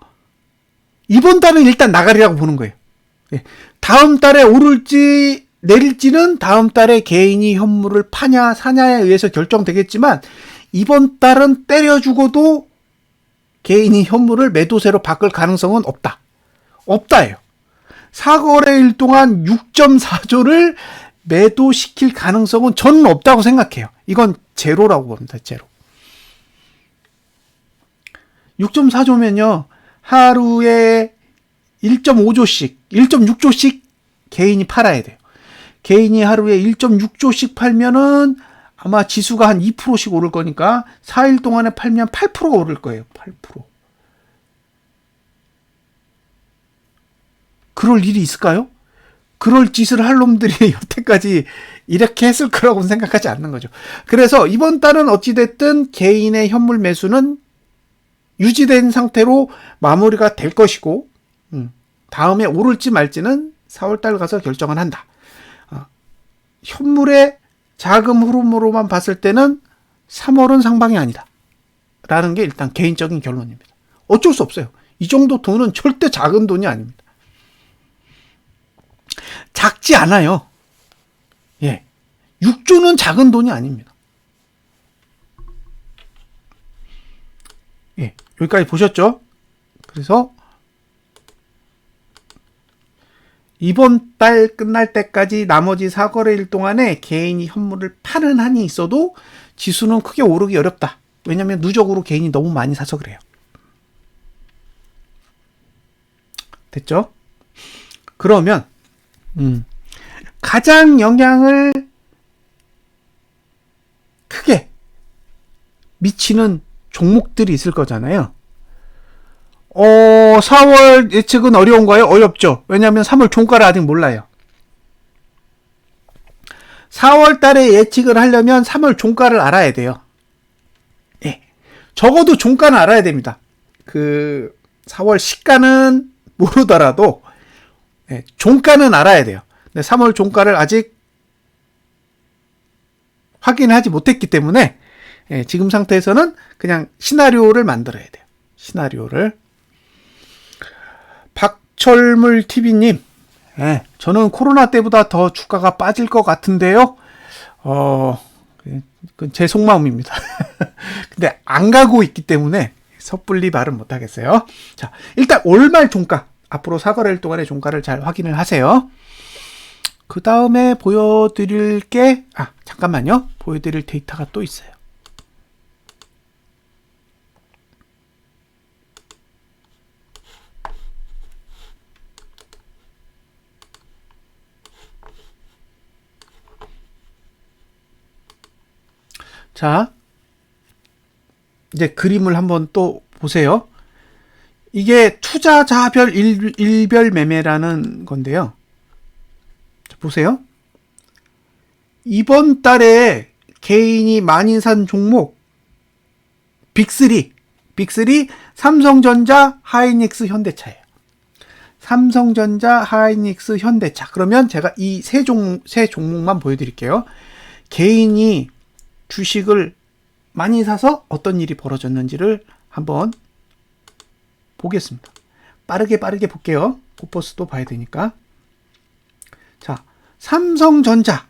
이번 달은 일단 나가리라고 보는 거예요. 예, 다음 달에 오를지 내릴지는 다음 달에 개인이 현물을 파냐 사냐에 의해서 결정되겠지만 이번 달은 때려 죽어도 개인이 현물을 매도세로 바꿀 가능성은 없다. 없다예요. 4거래일 동안 6.4조를 매도시킬 가능성은 저는 없다고 생각해요. 이건 제로라고 봅니다. 제로. 6.4조면요. 하루에 1.5조씩, 1.6조씩 개인이 팔아야 돼요. 개인이 하루에 1.6조씩 팔면은 아마 지수가 한 2%씩 오를 거니까 4일 동안에 팔면 8%가 오를 거예요. 8%. 그럴 일이 있을까요? 그럴 짓을 할 놈들이 여태까지 이렇게 했을 거라고 생각하지 않는 거죠. 그래서 이번 달은 어찌됐든 개인의 현물 매수는 유지된 상태로 마무리가 될 것이고 다음에 오를지 말지는 4월달 가서 결정을 한다. 현물의 자금 흐름으로만 봤을 때는 3월은 상방이 아니다. 라는 게 일단 개인적인 결론입니다. 어쩔 수 없어요. 이 정도 돈은 절대 작은 돈이 아닙니다. 작지 않아요. 예. 6조는 작은 돈이 아닙니다. 예. 여기까지 보셨죠? 그래서 이번 달 끝날 때까지 나머지 4거래일 동안에 개인이 현물을 파는 한이 있어도 지수는 크게 오르기 어렵다. 왜냐하면 누적으로 개인이 너무 많이 사서 그래요. 됐죠? 그러면 가장 영향을 크게 미치는 종목들이 있을 거잖아요. 4월 예측은 어려운가요? 어렵죠. 왜냐하면 3월 종가를 아직 몰라요. 4월 달에 예측을 하려면 3월 종가를 알아야 돼요. 예. 적어도 종가는 알아야 됩니다. 4월 시가는 모르더라도, 예, 종가는 알아야 돼요. 근데 3월 종가를 아직 확인하지 못했기 때문에, 예, 지금 상태에서는 그냥 시나리오를 만들어야 돼요. 시나리오를. 박철물 TV님, 예, 저는 코로나 때보다 더 주가가 빠질 것 같은데요. 그건 제 속마음입니다. 근데 안 가고 있기 때문에 섣불리 말은 못 하겠어요. 자, 일단 월말 종가, 앞으로 4거래일 동안의 종가를 잘 확인을 하세요. 그 다음에 보여드릴 게, 잠깐만요. 보여드릴 데이터가 또 있어요. 자, 이제 그림을 한번 또 보세요. 이게 투자자별 일별 매매라는 건데요. 자, 보세요. 이번 달에 개인이 많이 산 종목 빅3 삼성전자, 하이닉스, 현대차예요. 삼성전자, 하이닉스, 현대차. 그러면 제가 이 세 종목만 보여드릴게요. 개인이 주식을 많이 사서 어떤 일이 벌어졌는지를 한번 보겠습니다. 빠르게 볼게요. 코퍼스도 봐야 되니까. 자, 삼성전자.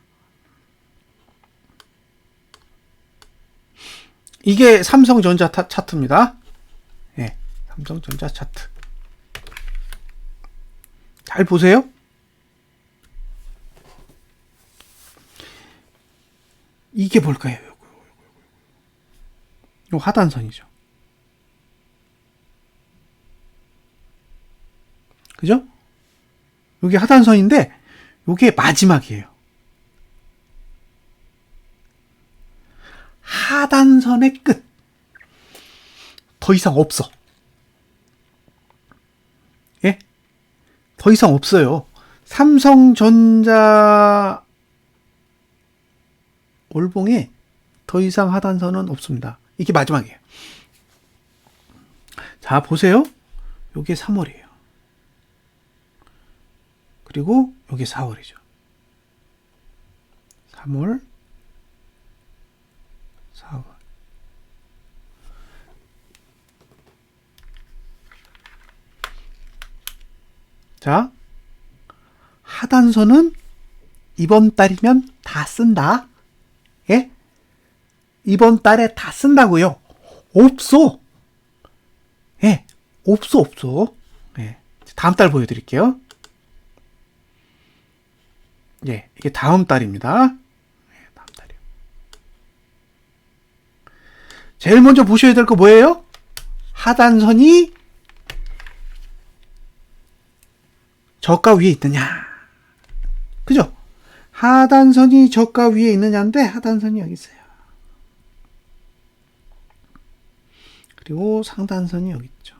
이게 삼성전자 차트입니다. 예, 삼성전자 차트. 잘 보세요. 이게 뭘까요? 요 하단선이죠. 그죠? 요게 하단선인데 요게 마지막이에요. 하단선의 끝. 더 이상 없어. 예? 더 이상 없어요. 삼성전자 월봉에 더 이상 하단선은 없습니다. 이게 마지막이에요. 자, 보세요. 요게 3월이에요. 그리고 요게 4월이죠. 3월, 4월. 자, 하단선은 이번 달이면 다 쓴다. 예? 이번 달에 다 쓴다고요. 없어. 예, 없어. 예, 다음 달 보여드릴게요. 예, 이게 다음 달입니다. 예, 다음 달이요. 제일 먼저 보셔야 될 거 뭐예요? 하단선이 저가 위에 있느냐. 그죠? 하단선이 저가 위에 있느냐인데 하단선이 여기 있어요. 그리고 상단선이 여기 있죠.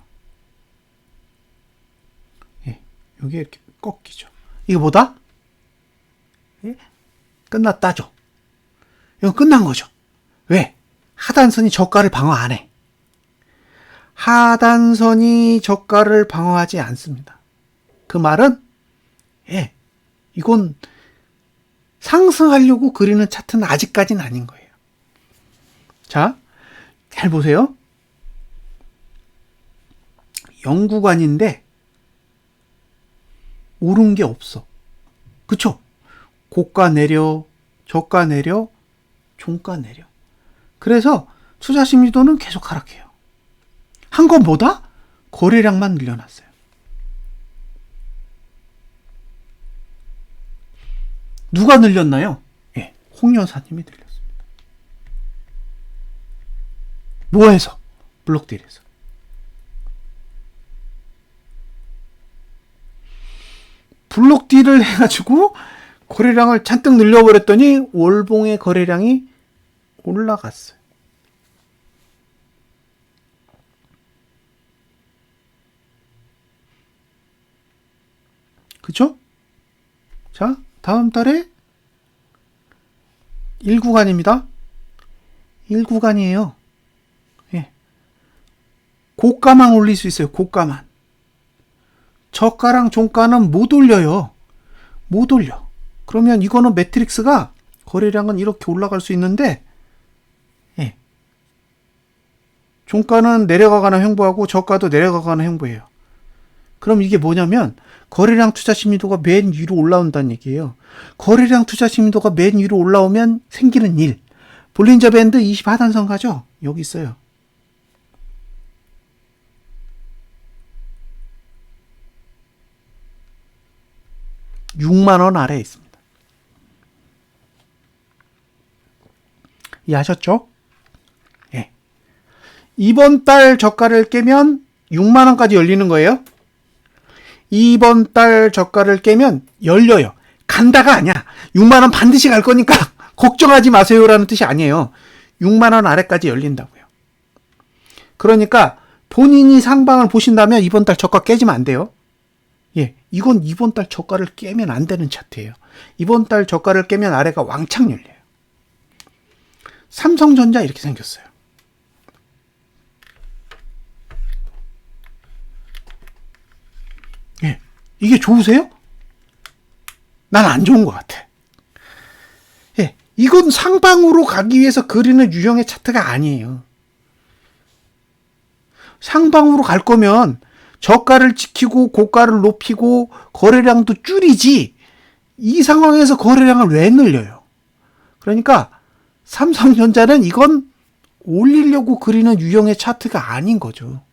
예, 여기 이렇게 꺾이죠. 이거 뭐다? 예? 끝났다죠. 이거 끝난 거죠. 왜? 하단선이 저가를 방어 안 해. 하단선이 저가를 방어하지 않습니다. 그 말은 예, 이건 상승하려고 그리는 차트는 아직까지는 아닌 거예요. 자, 잘 보세요. 영구간인데 오른 게 없어. 그쵸? 고가 내려, 저가 내려, 종가 내려. 그래서 투자 심리도는 계속 하락해요. 한 건보다 거래량만 늘려놨어요. 누가 늘렸나요? 예, 홍 여사님이 늘렸습니다. 뭐해서? 블록딜에서. 블록딜을 해가지고 거래량을 잔뜩 늘려버렸더니 월봉의 거래량이 올라갔어요. 그쵸? 자, 다음 달에 1구간입니다. 1구간이에요. 예. 고가만 올릴 수 있어요. 고가만. 저가랑 종가는 못 올려요. 못 올려. 그러면 이거는 매트릭스가 거래량은 이렇게 올라갈 수 있는데 예. 종가는 내려가거나 횡보하고 저가도 내려가거나 횡보해요. 그럼 이게 뭐냐면 거래량 투자 심리도가 맨 위로 올라온다는 얘기예요. 거래량 투자 심리도가 맨 위로 올라오면 생기는 일. 볼린저 밴드 20 하단선 가죠? 여기 있어요. (6만 원) 아래에 있습니다. 이해하셨죠? 예. 이번 달 저가를 깨면 6만 원까지 열리는 거예요. 이번 달 저가를 깨면 열려요. 간다가 아니야. 6만 원 반드시 갈 거니까 걱정하지 마세요라는 뜻이 아니에요. 6만 원 아래까지 열린다고요. 그러니까 본인이 상방을 보신다면 이번 달 저가 깨지면 안 돼요. 예, 이건 이번 달 저가를 깨면 안 되는 차트예요. 이번 달 저가를 깨면 아래가 왕창 열려요. 삼성전자 이렇게 생겼어요. 예, 이게 좋으세요? 난 안 좋은 것 같아. 예, 이건 상방으로 가기 위해서 그리는 유형의 차트가 아니에요. 상방으로 갈 거면 저가를 지키고 고가를 높이고 거래량도 줄이지 이 상황에서 거래량을 왜 늘려요? 그러니까 삼성전자는 이건 올리려고 그리는 유형의 차트가 아닌 거죠.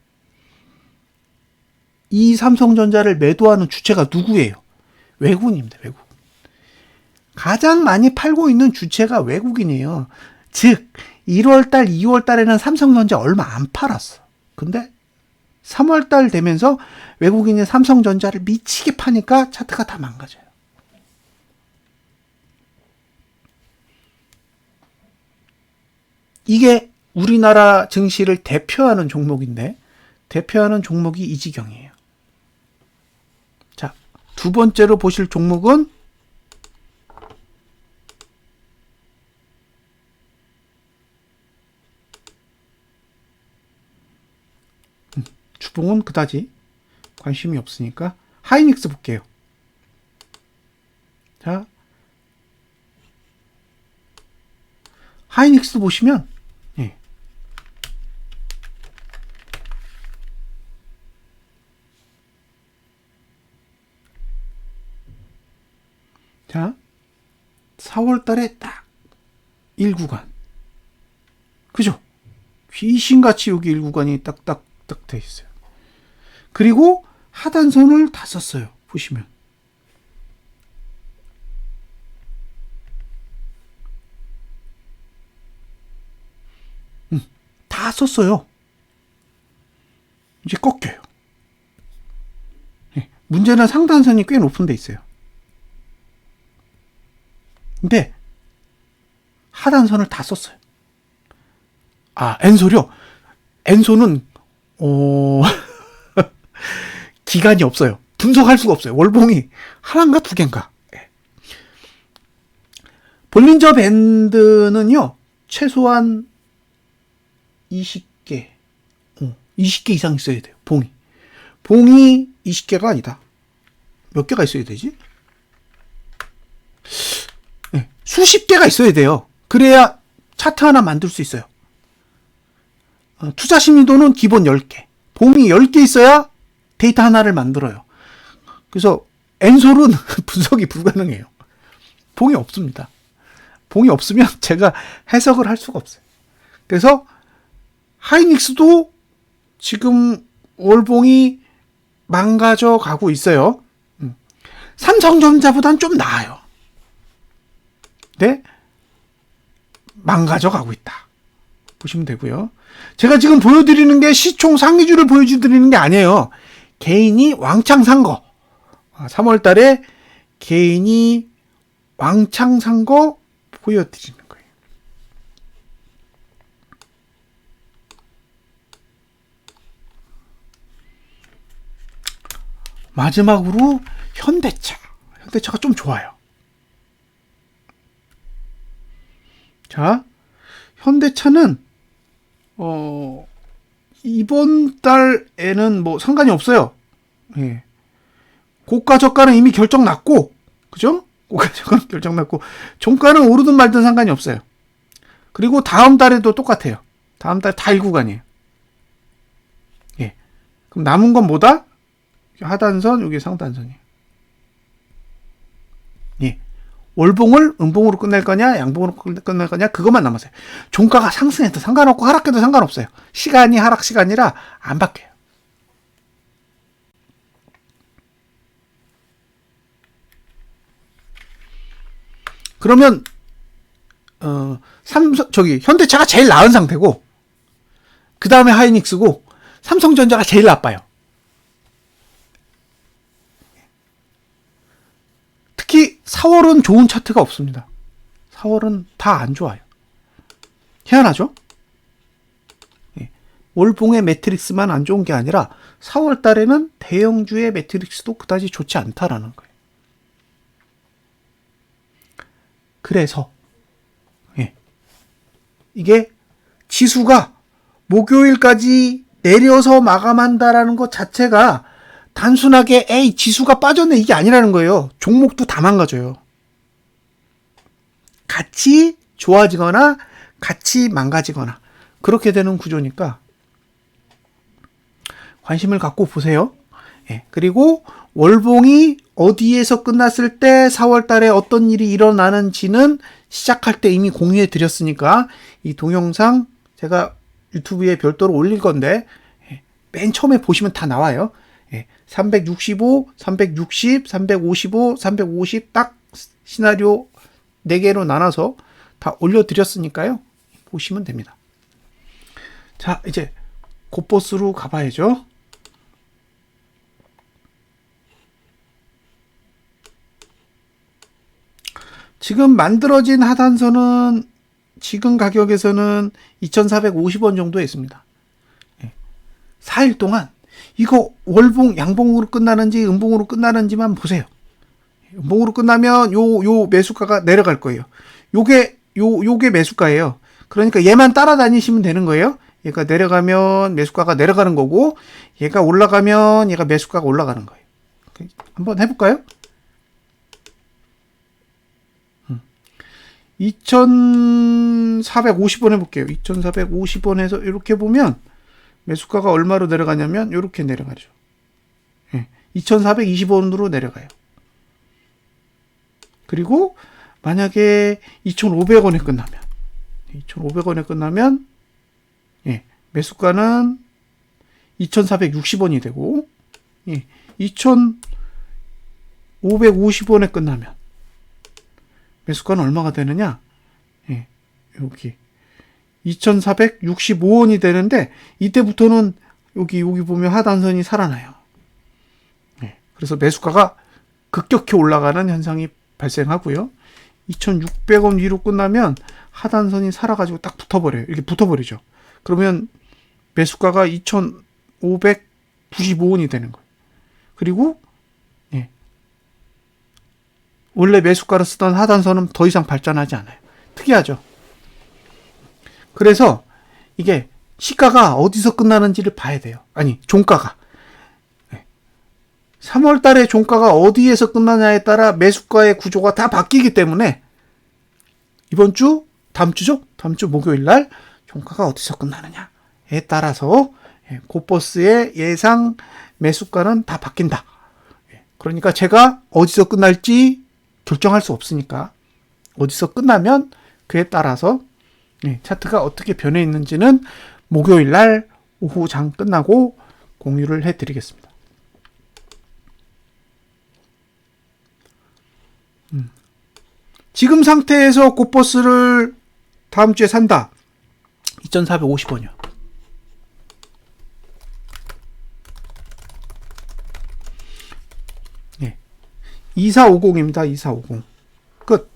이 삼성전자를 매도하는 주체가 누구예요? 외국인입니다. 외국. 가장 많이 팔고 있는 주체가 외국인이에요. 즉 1월달, 2월달에는 삼성전자 얼마 안 팔았어. 근데 3월달 되면서 외국인이 삼성전자를 미치게 파니까 차트가 다 망가져요. 이게 우리나라 증시를 대표하는 종목인데 대표하는 종목이 이 지경이에요. 자, 두 번째로 보실 종목은 주봉은 그다지 관심이 없으니까 하이닉스 볼게요. 자, 하이닉스 보시면 예. 자, 4월 달에 딱 1구간. 그죠? 귀신같이 여기 1구간이 딱딱딱 돼 있어요. 그리고 하단선을 다 썼어요. 보시면. 다 썼어요. 이제 꺾여요. 문제는 상단선이 꽤 높은 데 있어요. 근데 하단선을 다 썼어요. 아, 엔소요? 엔소는 기간이 없어요. 분석할 수가 없어요. 월봉이 하나인가 두 개인가. 볼린저 밴드는요, 최소한 20개, 20개 이상 있어야 돼요. 봉이 20개가 아니다. 몇 개가 있어야 되지? 네, 수십 개가 있어야 돼요. 그래야 차트 하나 만들 수 있어요. 투자 심리도는 기본 10개. 봉이 10개 있어야 데이터 하나를 만들어요. 그래서 엔솔은 분석이 불가능해요. 봉이 없습니다. 봉이 없으면 제가 해석을 할 수가 없어요. 그래서 하이닉스도 지금 월봉이 망가져 가고 있어요. 삼성전자보단 좀 나아요. 네? 망가져 가고 있다. 보시면 되고요. 제가 지금 보여드리는 게 시총 상위주를 보여드리는 게 아니에요. 개인이 왕창 산 거. 3월 달에 개인이 왕창 산 거 보여드리는 거예요. 마지막으로 현대차. 현대차가 좀 좋아요. 자, 현대차는 이번 달에는 뭐 상관이 없어요. 예. 고가 저가는 이미 결정 났고, 그죠? 고가 저가는 결정 났고, 종가는 오르든 말든 상관이 없어요. 그리고 다음 달에도 똑같아요. 다음 달 다 1구간이에요. 예. 그럼 남은 건 뭐다? 하단선, 여기 상단선이에요. 예. 월봉을 음봉으로 끝낼 거냐, 양봉으로 끝낼 거냐, 그것만 남았어요. 종가가 상승해도 상관없고 하락해도 상관없어요. 시간이 하락 시간이라 안 바뀌어요. 그러면 현대차가 제일 나은 상태고, 그 다음에 하이닉스고, 삼성전자가 제일 나빠요. 특히 4월은 좋은 차트가 없습니다. 4월은 다 안 좋아요. 희한하죠? 예. 월봉의 매트릭스만 안 좋은 게 아니라 4월 달에는 대형주의 매트릭스도 그다지 좋지 않다라는 거예요. 그래서 이게 지수가 목요일까지 내려서 마감한다라는 것 자체가 단순하게 지수가 빠졌네 이게 아니라는 거예요. 종목도 다 망가져요. 같이 좋아지거나 같이 망가지거나 그렇게 되는 구조니까 관심을 갖고 보세요. 예, 그리고 월봉이 어디에서 끝났을 때 4월 달에 어떤 일이 일어나는지는 시작할 때 이미 공유해 드렸으니까 이 동영상 제가 유튜브에 별도로 올릴 건데 맨 처음에 보시면 다 나와요. 365, 360, 355, 350 딱 시나리오 4개로 나눠서 다 올려드렸으니까요. 보시면 됩니다. 자, 이제 곧보스로 가봐야죠. 지금 만들어진 하단선은 지금 가격에서는 2,450원 정도에 있습니다. 4일 동안 이거 월봉, 양봉으로 끝나는지 음봉으로 끝나는지만 보세요. 음봉으로 끝나면 요 매수가가 내려갈 거예요. 요게 매수가예요. 그러니까 얘만 따라다니시면 되는 거예요. 얘가 내려가면 매수가가 내려가는 거고, 얘가 올라가면 얘가 매수가가 올라가는 거예요. 한번 해볼까요? 2,450원 해볼게요. 2,450원에서 이렇게 보면 매수가가 얼마로 내려가냐면 이렇게 내려가죠. 2,420원으로 내려가요. 그리고 만약에 2,500원에 끝나면 매수가는 2,460원이 되고 2,550원에 끝나면 매수가는 얼마가 되느냐? 여기 2,465원이 되는데 이때부터는 여기 보면 하단선이 살아나요. 그래서 매수가가 급격히 올라가는 현상이 발생하고요. 2,600원 위로 끝나면 하단선이 살아가지고 딱 붙어버려요. 이렇게 붙어버리죠. 그러면 매수가가 2,595원이 되는 거예요. 그리고 원래 매수가로 쓰던 하단선은 더 이상 발전하지 않아요. 특이하죠. 그래서 이게 시가가 어디서 끝나는지를 봐야 돼요. 아니, 종가가. 3월 달에 종가가 어디에서 끝나냐에 따라 매수가의 구조가 다 바뀌기 때문에 이번 주, 다음 주죠? 다음 주 목요일 날 종가가 어디서 끝나느냐에 따라서 곧보스의 예상 매수가는 다 바뀐다. 그러니까 제가 어디서 끝날지 결정할 수 없으니까 어디서 끝나면 그에 따라서 차트가 어떻게 변해 있는지는 목요일 날 오후 장 끝나고 공유를 해드리겠습니다. 지금 상태에서 곧보스를 다음 주에 산다. 2,450원이요. 2450입니다. 2450. 끝.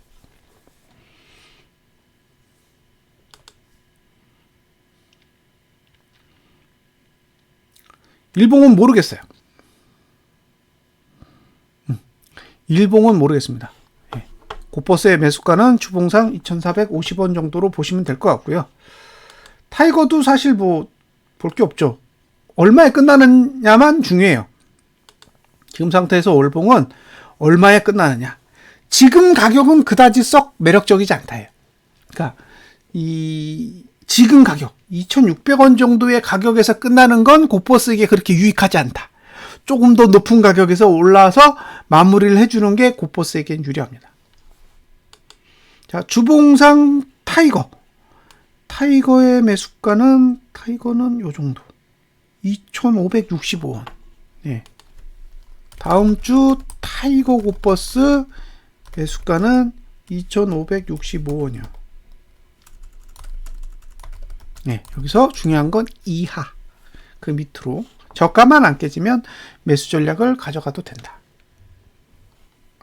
일봉은 모르겠어요. 일봉은 모르겠습니다. 곧보스의 매수가는 주봉상 2,450원 정도로 보시면 될 것 같고요. 타이거도 사실 뭐 볼 게 없죠. 얼마에 끝나느냐만 중요해요. 지금 상태에서 월봉은 얼마에 끝나느냐. 지금 가격은 그다지 썩 매력적이지 않다예요. 그러니까 이 지금 가격 2,600원 정도의 가격에서 끝나는 건 곧보스에게 그렇게 유익하지 않다. 조금 더 높은 가격에서 올라와서 마무리를 해주는 게 곧보스에겐 유리합니다. 자, 주봉상 타이거. 타이거의 매수가는 요 정도. 2,565원. 다음 주 타이거 곧보스 매수가는 2,565원이요. 여기서 중요한 건 이하. 그 밑으로 저가만 안 깨지면 매수 전략을 가져가도 된다.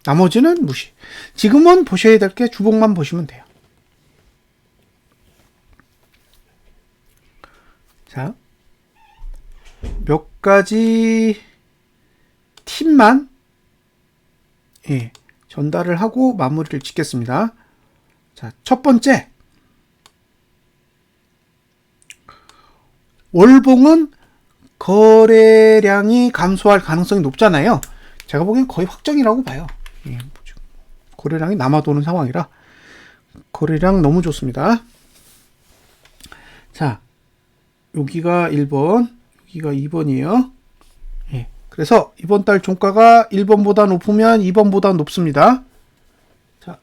나머지는 무시. 지금은 보셔야 될 게 주봉만 보시면 돼요. 자, 몇 가지 팁만 전달을 하고 마무리를 짓겠습니다. 자, 첫 번째, 월봉은 거래량이 감소할 가능성이 높잖아요. 제가 보기엔 거의 확정이라고 봐요. 거래량이 남아도는 상황이라 거래량 너무 좋습니다. 자, 여기가 1번, 여기가 2번이에요. 그래서 이번 달 종가가 1번보다 높으면 2번보다 높습니다. 자,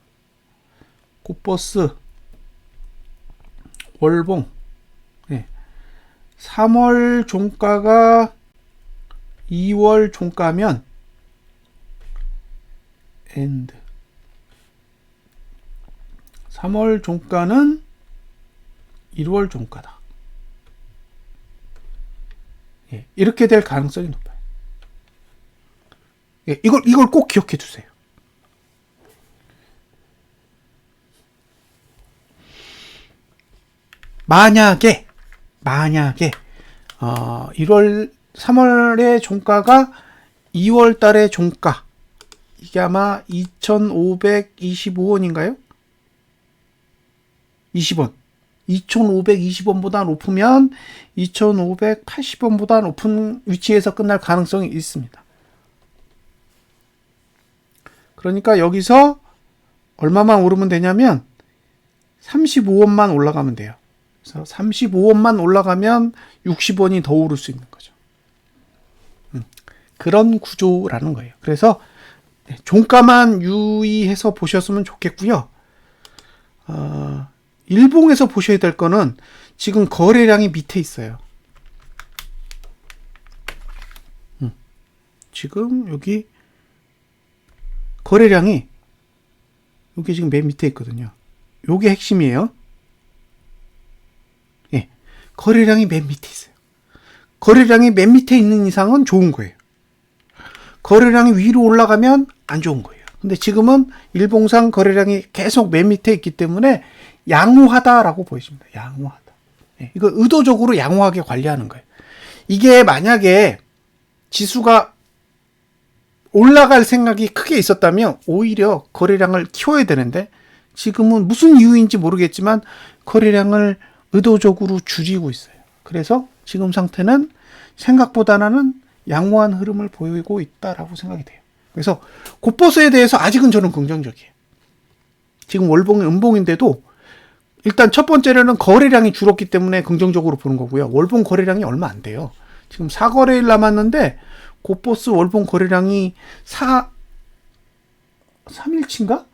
곧보스 월봉 네. 3월 종가가 2월 종가면 and 3월 종가는 1월 종가다. 예, 이렇게 될 가능성이 높아요. 예, 이걸 꼭 기억해 두세요. 만약에 3월의 종가가 2월 달의 종가, 이게 아마 2,525원인가요? 20원. 2,520원보다 높으면 2,580원보다 높은 위치에서 끝날 가능성이 있습니다. 그러니까 여기서 얼마만 오르면 되냐면 35원만 올라가면 돼요. 그래서 35원만 올라가면 60원이 더 오를 수 있는 거죠. 그런 구조라는 거예요. 그래서 종가만 유의해서 보셨으면 좋겠고요. 일봉에서 보셔야 될 거는 지금 거래량이 밑에 있어요. 지금 여기 거래량이 여기 지금 맨 밑에 있거든요. 요게 핵심이에요. 예, 거래량이 맨 밑에 있어요. 거래량이 맨 밑에 있는 이상은 좋은 거예요. 거래량이 위로 올라가면 안 좋은 거예요. 근데 지금은 일봉상 거래량이 계속 맨 밑에 있기 때문에 양호하다라고 보여집니다. 양호하다. 예, 이거 의도적으로 양호하게 관리하는 거예요. 이게 만약에 지수가 올라갈 생각이 크게 있었다면 오히려 거래량을 키워야 되는데 지금은 무슨 이유인지 모르겠지만 거래량을 의도적으로 줄이고 있어요. 그래서 지금 상태는 생각보다는 양호한 흐름을 보이고 있다라고 생각이 돼요. 그래서 곧버스에 대해서 아직은 저는 긍정적이에요. 지금 월봉이 음봉인데도 일단 첫 번째로는 거래량이 줄었기 때문에 긍정적으로 보는 거고요. 월봉 거래량이 얼마 안 돼요. 지금 4거래일 남았는데 곧버스 월봉 거래량이 3일치인가?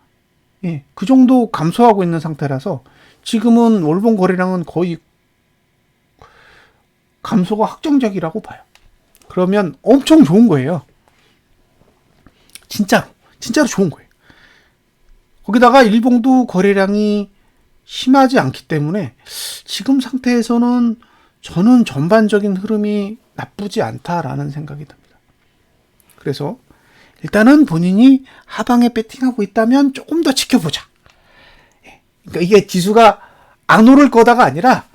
예, 그 정도 감소하고 있는 상태라서 지금은 월봉 거래량은 거의 감소가 확정적이라고 봐요. 그러면 엄청 좋은 거예요. 진짜로 좋은 거예요. 거기다가 일봉도 거래량이 심하지 않기 때문에 지금 상태에서는 저는 전반적인 흐름이 나쁘지 않다라는 생각이 듭니다. 그래서 일단은 본인이 하방에 배팅하고 있다면 조금 더 지켜보자. 그러니까 이게 지수가 안 오를 거다가 아니라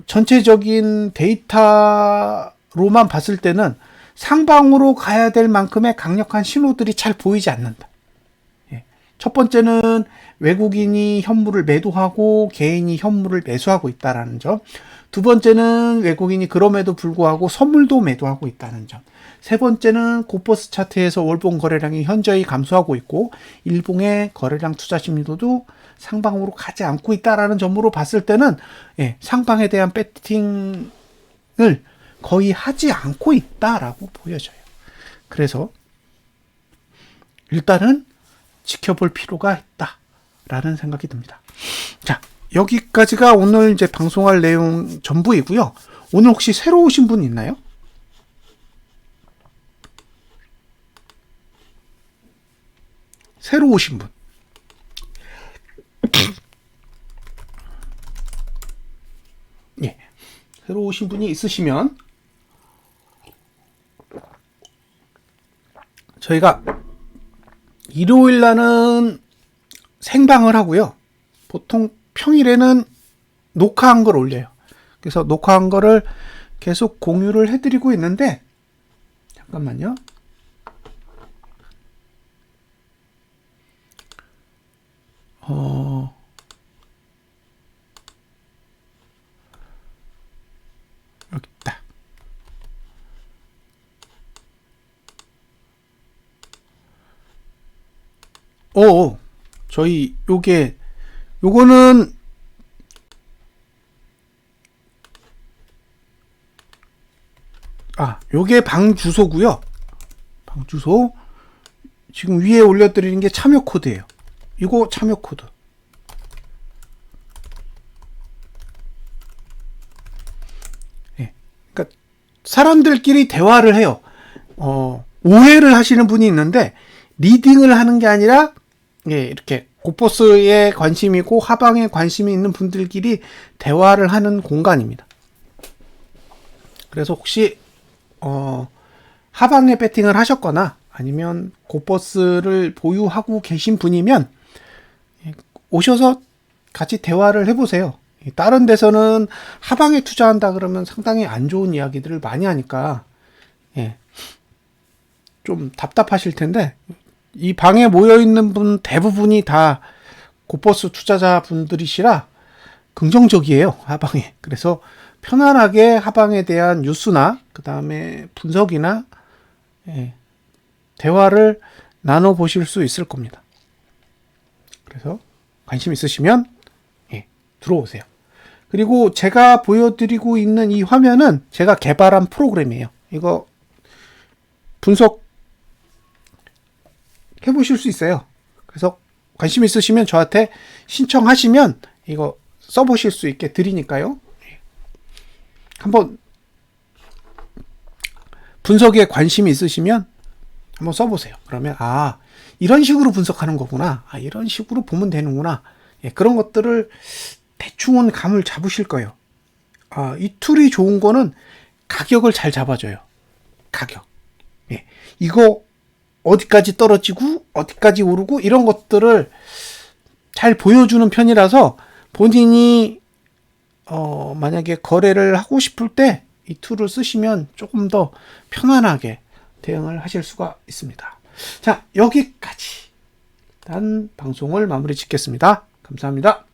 전체적인 데이터로만 봤을 때는 상방으로 가야 될 만큼의 강력한 신호들이 잘 보이지 않는다. 첫 번째는 외국인이 현물을 매도하고 개인이 현물을 매수하고 있다는 점. 두 번째는 외국인이 그럼에도 불구하고 선물도 매도하고 있다는 점. 세 번째는 곧버스 차트에서 월봉 거래량이 현저히 감소하고 있고 일봉의 거래량 투자 심리도도 상방으로 가지 않고 있다라는 점으로 봤을 때는 상방에 대한 배팅을 거의 하지 않고 있다라고 보여져요. 그래서 일단은 지켜볼 필요가 있다라는 생각이 듭니다. 자, 여기까지가 오늘 이제 방송할 내용 전부이고요. 오늘 혹시 새로 오신 분 있나요? 새로 오신 분. 예. 새로 오신 분이 있으시면 저희가 일요일 날은 생방을 하고요. 보통 평일에는 녹화한 걸 올려요. 그래서 녹화한 거를 계속 공유를 해드리고 있는데 잠깐만요. 여기 있다. 저희 요거는 요게 방 주소고요. 방 주소 지금 위에 올려드리는 게 참여 코드예요. 이거 참여 코드. 사람들끼리 대화를 해요. 오해를 하시는 분이 있는데, 리딩을 하는 게 아니라, 예, 이렇게 고포스에 관심이고 하방에 관심이 있는 분들끼리 대화를 하는 공간입니다. 그래서 혹시 하방에 배팅을 하셨거나 아니면 고포스를 보유하고 계신 분이면 오셔서 같이 대화를 해보세요. 다른 데서는 하방에 투자한다 그러면 상당히 안 좋은 이야기들을 많이 하니까 좀 답답하실 텐데, 이 방에 모여있는 분 대부분이 다 고포스 투자자 분들이시라 긍정적이에요, 하방에. 그래서 편안하게 하방에 대한 뉴스나 그 다음에 분석이나 대화를 나눠보실 수 있을 겁니다. 그래서 관심 있으시면 들어오세요. 그리고 제가 보여드리고 있는 이 화면은 제가 개발한 프로그램이에요. 이거 분석 해보실 수 있어요. 그래서 관심 있으시면 저한테 신청하시면 이거 써보실 수 있게 드리니까요. 한번 분석에 관심이 있으시면 한번 써보세요. 그러면 이런 식으로 분석하는 거구나, 이런 식으로 보면 되는구나, 그런 것들을 대충은 감을 잡으실 거예요. 이 툴이 좋은 거는 가격을 잘 잡아줘요. 가격. 이거 어디까지 떨어지고 어디까지 오르고 이런 것들을 잘 보여주는 편이라서 본인이 만약에 거래를 하고 싶을 때 이 툴을 쓰시면 조금 더 편안하게 대응을 하실 수가 있습니다. 자, 여기까지 일단 방송을 마무리 짓겠습니다. 감사합니다.